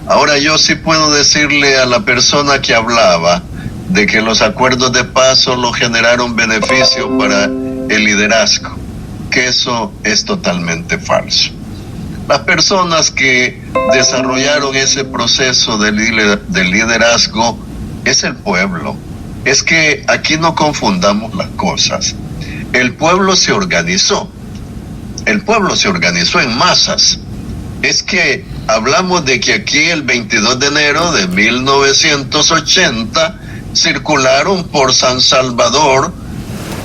Ahora yo sí puedo decirle a la persona que hablaba de que los acuerdos de paz solo generaron beneficio para el liderazgo, que eso es totalmente falso. Las personas que desarrollaron ese proceso de liderazgo es el pueblo. Es que aquí no confundamos las cosas. El pueblo se organizó. El pueblo se organizó en masas. Es que hablamos de que aquí el 22 de enero de 1980 circularon por San Salvador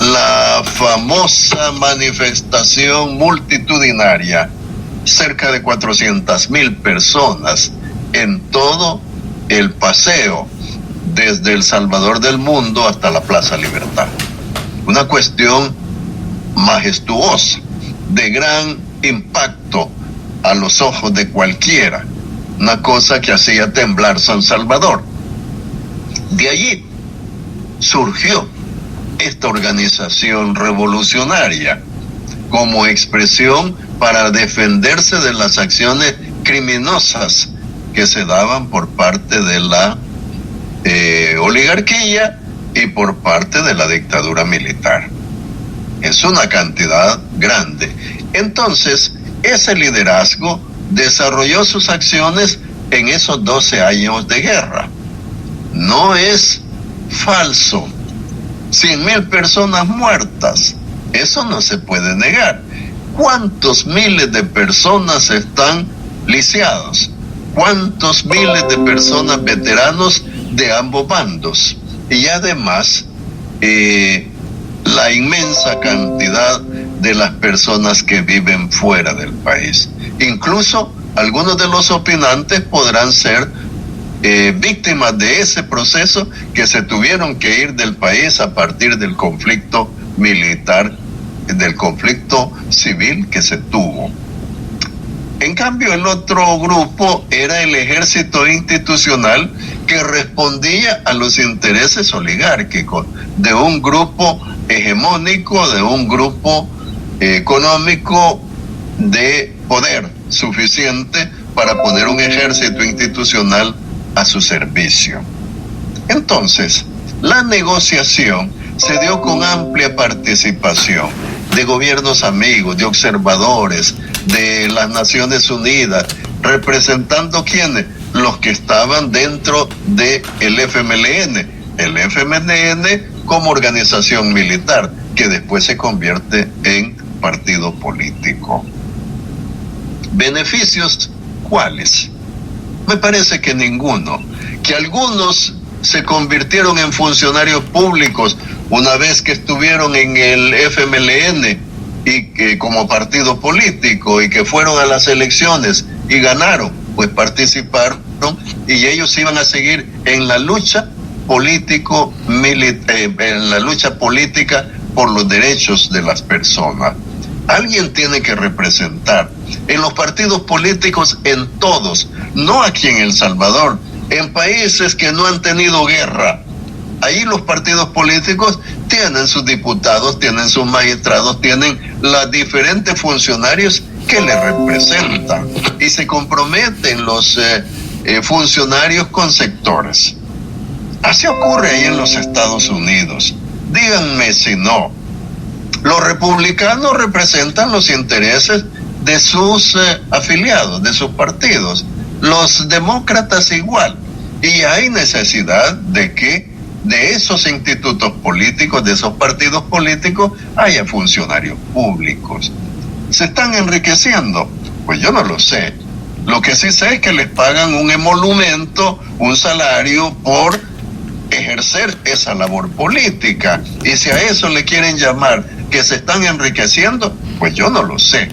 la famosa manifestación multitudinaria, cerca de 400,000 personas en todo el paseo, desde El Salvador del Mundo hasta la Plaza Libertad. Una cuestión majestuosa, de gran impacto a los ojos de cualquiera, una cosa que hacía temblar San Salvador. De allí surgió esta organización revolucionaria como expresión para defenderse de las acciones criminosas que se daban por parte de la oligarquía y por parte de la dictadura militar. Es una cantidad grande. Entonces, ese liderazgo desarrolló sus acciones en esos 12 años de guerra. No es falso. 100,000 personas muertas, eso no se puede negar. ¿Cuántos miles de personas están lisiados? ¿Cuántos miles de personas veteranos de ambos bandos? Y además, la inmensa cantidad de las personas que viven fuera del país. Incluso algunos de los opinantes podrán ser víctimas de ese proceso, que se tuvieron que ir del país a partir del conflicto militar, del conflicto civil que se tuvo. En cambio, el otro grupo era el ejército institucional, que respondía a los intereses oligárquicos de un grupo hegemónico, de un grupo económico de poder suficiente para poner un ejército institucional a su servicio. Entonces, la negociación se dio con amplia participación de gobiernos amigos, de observadores, de las Naciones Unidas, representando ¿quiénes? Los que estaban dentro del FMLN. El FMLN como organización militar, que después se convierte en partido político. ¿Beneficios cuáles? Me parece que ninguno. Que algunos se convirtieron en funcionarios públicos una vez que estuvieron en el FMLN, y que como partido político, y que fueron a las elecciones y ganaron, pues participaron, y ellos iban a seguir en la lucha en la lucha política por los derechos de las personas. Alguien tiene que representar en los partidos políticos, en todos, no aquí en El Salvador, en países que no han tenido guerra. Ahí los partidos políticos tienen sus diputados, tienen sus magistrados, tienen los diferentes funcionarios que les representan, y se comprometen los funcionarios con sectores. Así ocurre ahí en los Estados Unidos. Díganme si no. Los republicanos representan los intereses de sus afiliados, de sus partidos. Los demócratas igual. Y hay necesidad de que de esos institutos políticos, de esos partidos políticos, haya funcionarios públicos. ¿Se están enriqueciendo? Pues yo no lo sé. Lo que sí sé es que les pagan un emolumento, un salario por ejercer esa labor política. Y si a eso le quieren llamar que se están enriqueciendo, pues yo no lo sé.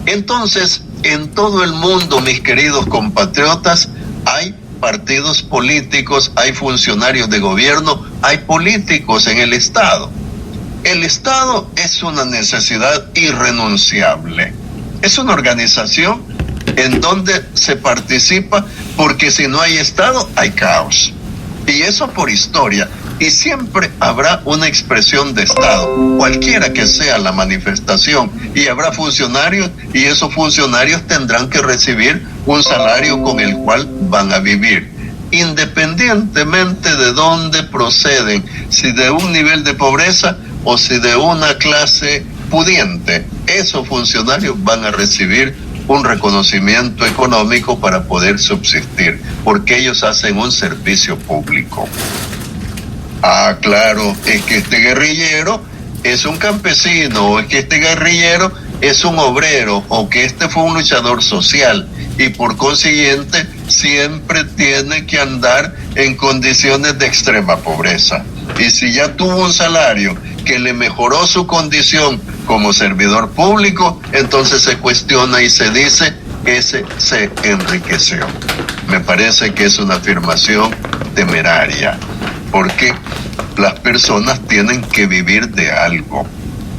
Entonces, en todo el mundo, mis queridos compatriotas, hay partidos políticos, hay funcionarios de gobierno, hay políticos en el Estado. El Estado es una necesidad irrenunciable. Es una organización en donde se participa, porque si no hay Estado, hay caos. Y eso por historia. Y siempre habrá una expresión de Estado, cualquiera que sea la manifestación. Y habrá funcionarios, y esos funcionarios tendrán que recibir un salario con el cual van a vivir, independientemente de dónde proceden, si de un nivel de pobreza o si de una clase pudiente. Esos funcionarios van a recibir un reconocimiento económico para poder subsistir, porque ellos hacen un servicio público. Ah, claro, es que este guerrillero es un campesino, o es que este guerrillero es un obrero, o que este fue un luchador social, y por consiguiente siempre tiene que andar en condiciones de extrema pobreza. Y si ya tuvo un salario que le mejoró su condición como servidor público, entonces se cuestiona y se dice que ese se enriqueció. Me parece que es una afirmación temeraria, porque las personas tienen que vivir de algo,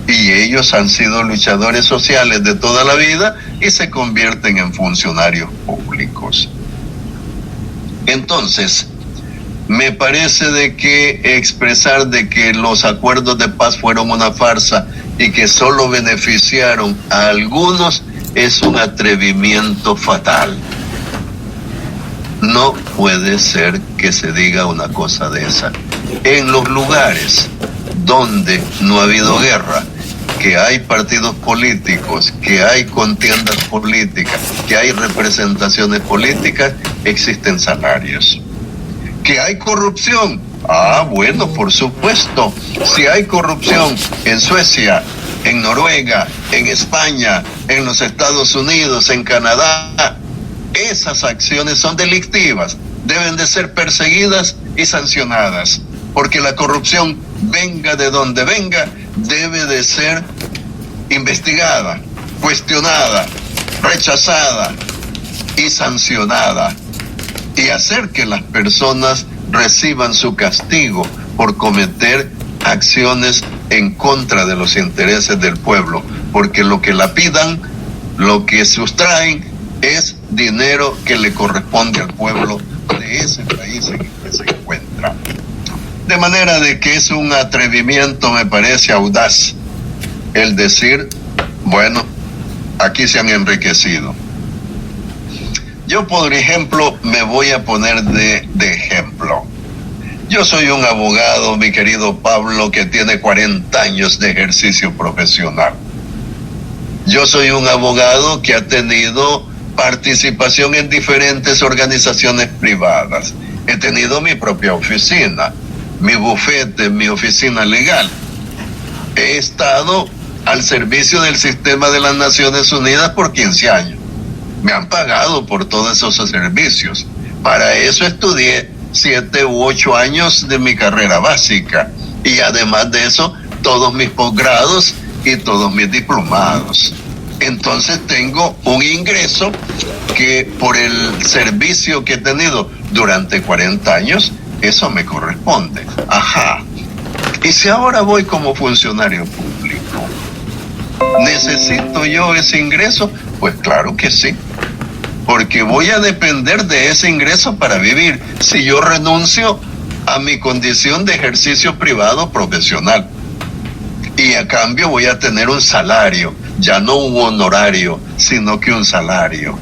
y ellos han sido luchadores sociales de toda la vida y se convierten en funcionarios públicos. Entonces, me parece de que expresar de que los acuerdos de paz fueron una farsa y que solo beneficiaron a algunos es un atrevimiento fatal. No puede ser que se diga una cosa de esa. En los lugares donde no ha habido guerra, que hay partidos políticos, que hay contiendas políticas, que hay representaciones políticas, existen salarios. ¿Que hay corrupción? Ah, bueno, por supuesto. Si hay corrupción en Suecia, en Noruega, en España, en los Estados Unidos, en Canadá, esas acciones son delictivas, deben de ser perseguidas y sancionadas, porque la corrupción, venga de donde venga, debe de ser investigada, cuestionada, rechazada y sancionada, y hacer que las personas reciban su castigo por cometer acciones en contra de los intereses del pueblo, porque lo que lapidan, lo que sustraen, es dinero que le corresponde al pueblo de ese país en el que se encuentra. De manera de que es un atrevimiento, me parece audaz, el decir, bueno, aquí se han enriquecido. Yo, por ejemplo, me voy a poner de ejemplo. Yo soy un abogado, mi querido Pablo, que tiene 40 años de ejercicio profesional. Yo soy un abogado que ha tenido participación en diferentes organizaciones privadas. He tenido mi propia oficina, mi bufete, mi oficina legal. He estado al servicio del sistema de las Naciones Unidas por 15 años. Me han pagado por todos esos servicios. Para eso estudié 7 u 8 años de mi carrera básica. Y además de eso, todos mis posgrados y todos mis diplomados. Entonces tengo un ingreso que por el servicio que he tenido durante 40 años, eso me corresponde. Ajá. Y si ahora voy como funcionario público, ¿necesito yo ese ingreso? Pues claro que sí, porque voy a depender de ese ingreso para vivir si yo renuncio a mi condición de ejercicio privado profesional. Y a cambio voy a tener un salario, ya no un honorario, sino que un salario.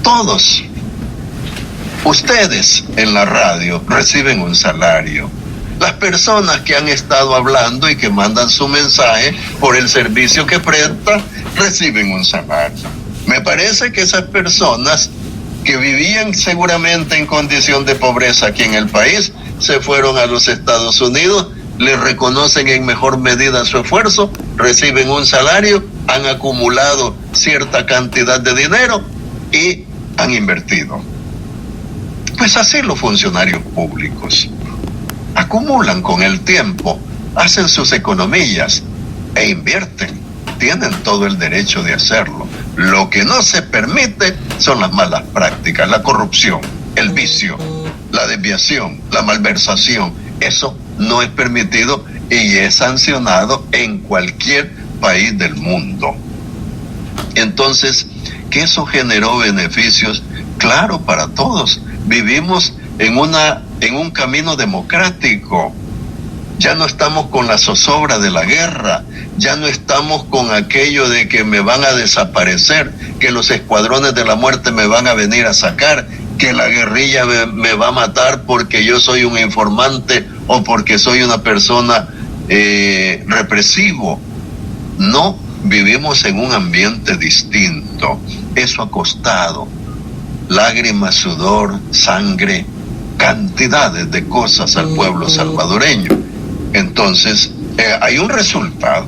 Todos ustedes en la radio reciben un salario. Las personas que han estado hablando y que mandan su mensaje por el servicio que prestan, reciben un salario. Me parece que esas personas que vivían seguramente en condición de pobreza aquí en el país, se fueron a los Estados Unidos, le reconocen en mejor medida su esfuerzo, reciben un salario, han acumulado cierta cantidad de dinero y han invertido. Pues así los funcionarios públicos acumulan con el tiempo, hacen sus economías e invierten. Tienen todo el derecho de hacerlo. Lo que no se permite son las malas prácticas, la corrupción, el vicio, la desviación, la malversación. Eso no es permitido y es sancionado en cualquier país del mundo. Entonces, que eso generó beneficios, claro, para todos. Vivimos en un camino democrático. Ya no estamos con la zozobra de la guerra, ya no estamos con aquello de que me van a desaparecer, que los escuadrones de la muerte me van a venir a sacar, que la guerrilla me va a matar porque yo soy un informante o porque soy una persona represivo. No, vivimos en un ambiente distinto. Eso ha costado lágrimas, sudor, sangre, cantidades de cosas al pueblo salvadoreño. Entonces, hay un resultado.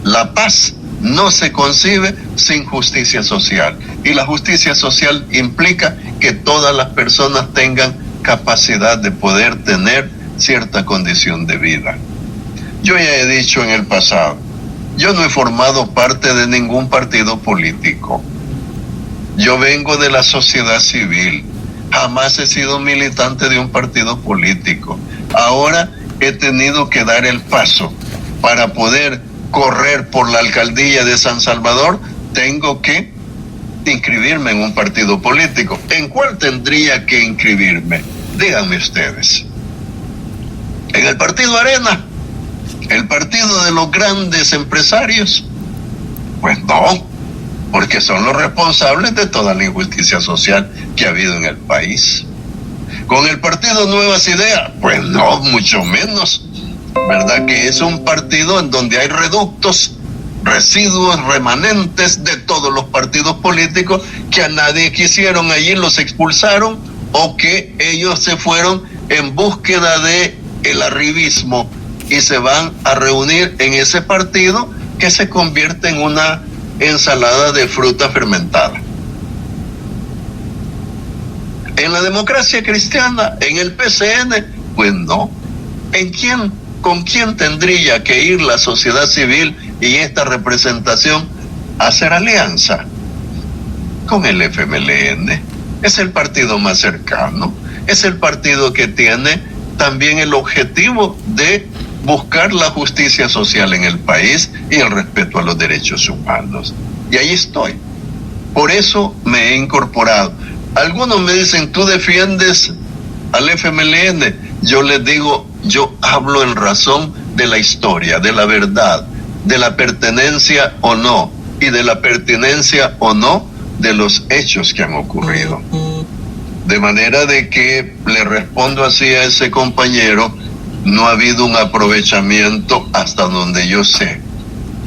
La paz no se concibe sin justicia social. Y la justicia social implica que todas las personas tengan capacidad de poder tener cierta condición de vida. Yo ya he dicho en el pasado, yo no he formado parte de ningún partido político. Yo vengo de la sociedad civil. Jamás he sido militante de un partido político. Ahora he tenido que dar el paso para poder correr por la alcaldía de San Salvador. Tengo que inscribirme en un partido político. ¿En cuál tendría que inscribirme? Díganme ustedes. ¿En el partido Arena? ¿El partido de los grandes empresarios? Pues no, porque son los responsables de toda la injusticia social que ha habido en el país. ¿Con el partido Nuevas Ideas? Pues no, mucho menos. ¿Verdad que es un partido en donde hay reductos, residuos, remanentes de todos los partidos políticos que a nadie quisieron allí, los expulsaron, o que ellos se fueron en búsqueda de el arribismo y se van a reunir en ese partido que se convierte en una ensalada de fruta fermentada? En la democracia cristiana, en el PCN, pues no. ¿Con quién tendría que ir la sociedad civil y esta representación a hacer alianza? Con el FMLN. Es el partido más cercano, es el partido que tiene también el objetivo de buscar la justicia social en el país y el respeto a los derechos humanos. Y ahí estoy. Por eso me he incorporado. Algunos me dicen, ¿tú defiendes al FMLN? Yo les digo, yo hablo en razón de la historia, de la verdad, de la pertenencia o no, y de la pertinencia o no de los hechos que han ocurrido. De manera de que le respondo así a ese compañero, no ha habido un aprovechamiento hasta donde yo sé.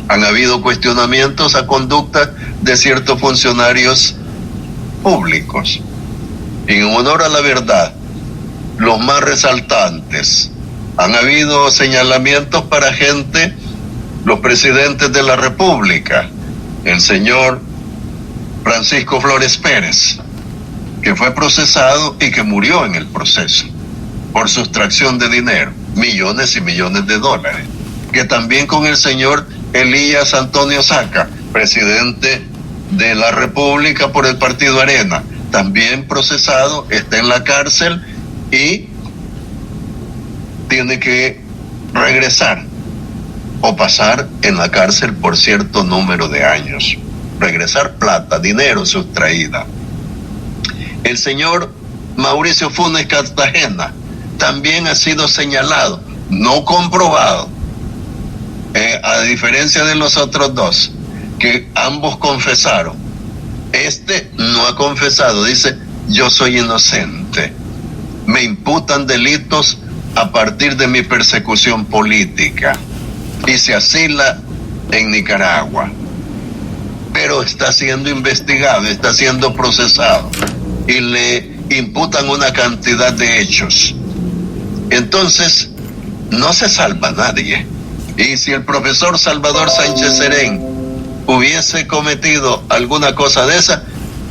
Han habido cuestionamientos a conducta de ciertos funcionarios públicos. Y en honor a la verdad, los más resaltantes, han habido señalamientos para gente, los presidentes de la República, el señor Francisco Flores Pérez, que fue procesado y que murió en el proceso por sustracción de dinero, millones y millones de dólares. que también con el señor Elías Antonio Saca, presidente de la República por el partido Arena, también procesado, está en la cárcel y tiene que regresar o pasar en la cárcel por cierto número de años. Regresar plata, dinero sustraída. El señor Mauricio Funes Cartagena también ha sido señalado, no comprobado, a diferencia de los otros dos, que ambos confesaron. Este no ha confesado, dice: yo soy inocente, me imputan delitos a partir de mi persecución política, y se asila en Nicaragua, pero está siendo investigado, está siendo procesado y le imputan una cantidad de hechos. Entonces no se salva nadie. Y si el profesor Salvador Sánchez Serén hubiese cometido alguna cosa de esa,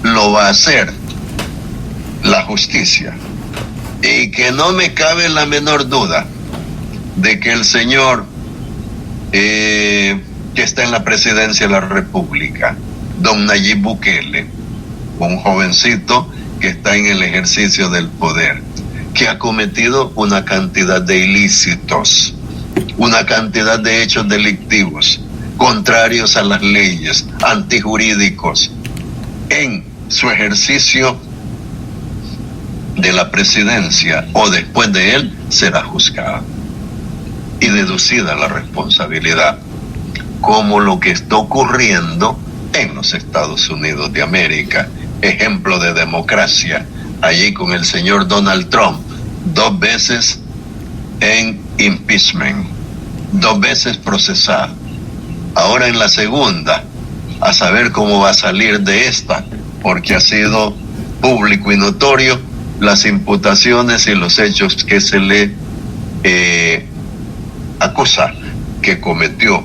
lo va a hacer la justicia. Y que no me cabe la menor duda de que el señor que está en la presidencia de la República, don Nayib Bukele, un jovencito que está en el ejercicio del poder, que ha cometido una cantidad de ilícitos, una cantidad de hechos delictivos, contrarios a las leyes, antijurídicos, en su ejercicio de la presidencia o después de él, será juzgado y deducida la responsabilidad, como lo que está ocurriendo en los Estados Unidos de América, ejemplo de democracia, allí con el señor Donald Trump, 2 veces en impeachment, 2 veces procesado. Ahora en la segunda, a saber cómo va a salir de esta, porque ha sido público y notorio las imputaciones y los hechos que se le acusa que cometió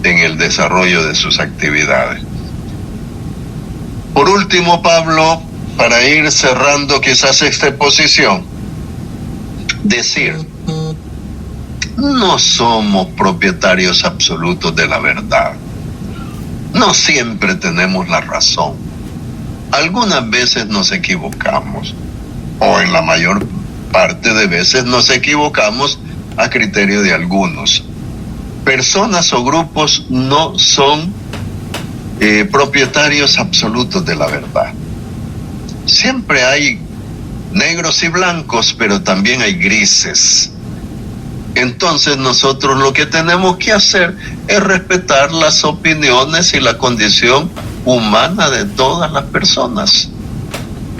en el desarrollo de sus actividades. Por último, Pablo, para ir cerrando quizás esta exposición, decir: no somos propietarios absolutos de la verdad. No siempre tenemos la razón. Algunas veces nos equivocamos, o en la mayor parte de veces nos equivocamos a criterio de algunos. Personas o grupos no son propietarios absolutos de la verdad. Siempre hay negros y blancos, pero también hay grises. Entonces nosotros lo que tenemos que hacer es respetar las opiniones y la condición humana de todas las personas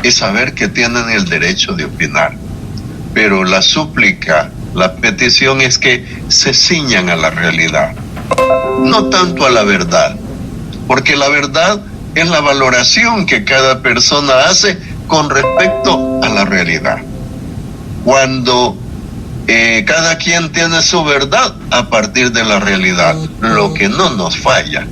y saber que tienen el derecho de opinar. Pero la súplica, la petición es que se ciñan a la realidad, no tanto a la verdad, porque la verdad es la valoración que cada persona hace con respecto a la realidad. Cuando cada quien tiene su verdad a partir de la realidad, lo que no nos falla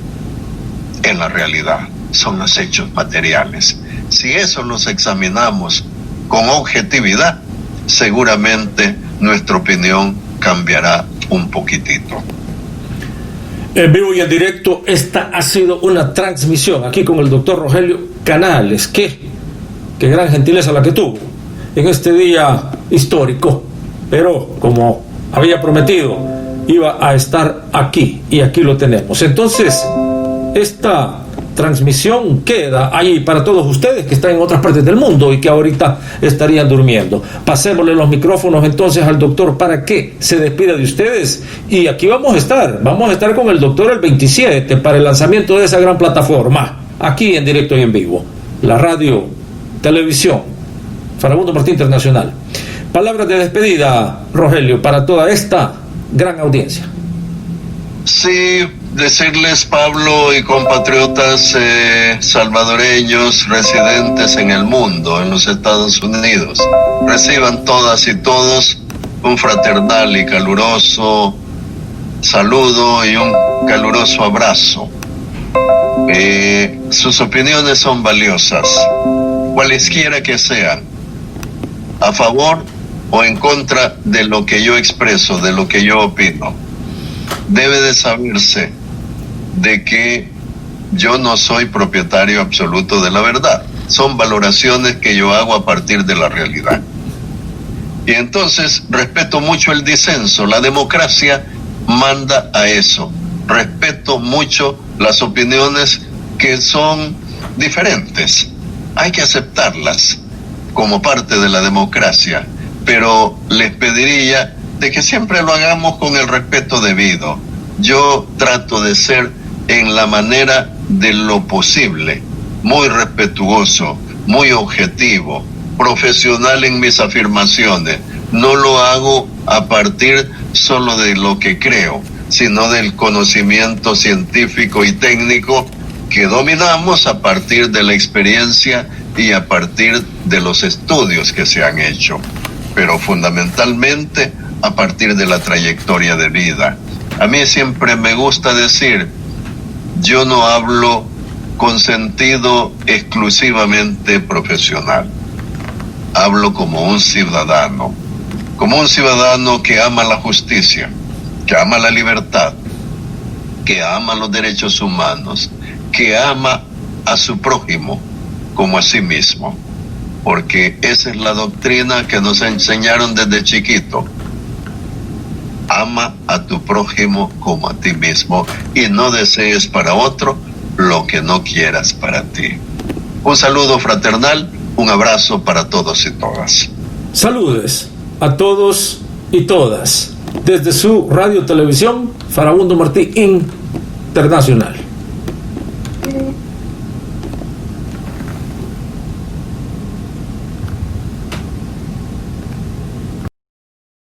en la realidad son los hechos materiales. Si eso los examinamos con objetividad, seguramente nuestra opinión cambiará un poquitito. En vivo y en directo, esta ha sido una transmisión aquí con el doctor Rogelio Canales. Qué gran gentileza la que tuvo en este día histórico, pero como había prometido, iba a estar aquí y aquí lo tenemos. Entonces, esta transmisión queda ahí para todos ustedes que están en otras partes del mundo y que ahorita estarían durmiendo. Pasémosle los micrófonos entonces al doctor para que se despida de ustedes, y aquí vamos a estar con el doctor el 27 para el lanzamiento de esa gran plataforma, aquí en directo y en vivo, la radio, televisión, Farabundo Martí Internacional. Palabras de despedida, Rogelio, para toda esta gran audiencia. Sí, decirles, Pablo y compatriotas salvadoreños residentes en el mundo, en los Estados Unidos, reciban todas y todos un fraternal y caluroso saludo y un caluroso abrazo. Sus opiniones son valiosas, cualesquiera que sean, a favor o en contra de lo que yo expreso, de lo que yo opino. debe de saberse de que yo no soy propietario absoluto de la verdad. Son valoraciones que yo hago a partir de la realidad. Y entonces respeto mucho el disenso. La democracia manda a eso. Respeto mucho las opiniones que son diferentes. Hay que aceptarlas como parte de la democracia, pero les pediría de que siempre lo hagamos con el respeto debido. Yo trato de ser en la manera de lo posible, muy respetuoso, muy objetivo, profesional en mis afirmaciones. No lo hago a partir solo de lo que creo, sino del conocimiento científico y técnico que dominamos a partir de la experiencia y a partir de los estudios que se han hecho, pero fundamentalmente a partir de la trayectoria de vida. A mí siempre me gusta decir, yo no hablo con sentido exclusivamente profesional. Hablo como un ciudadano que ama la justicia, que ama la libertad, que ama los derechos humanos, que ama a su prójimo como a sí mismo, porque esa es la doctrina que nos enseñaron desde chiquito. Ama a tu prójimo como a ti mismo y no desees para otro lo que no quieras para ti. Un saludo fraternal, un abrazo para todos y todas. Saludes a todos y todas desde su radio televisión Farabundo Martí Internacional.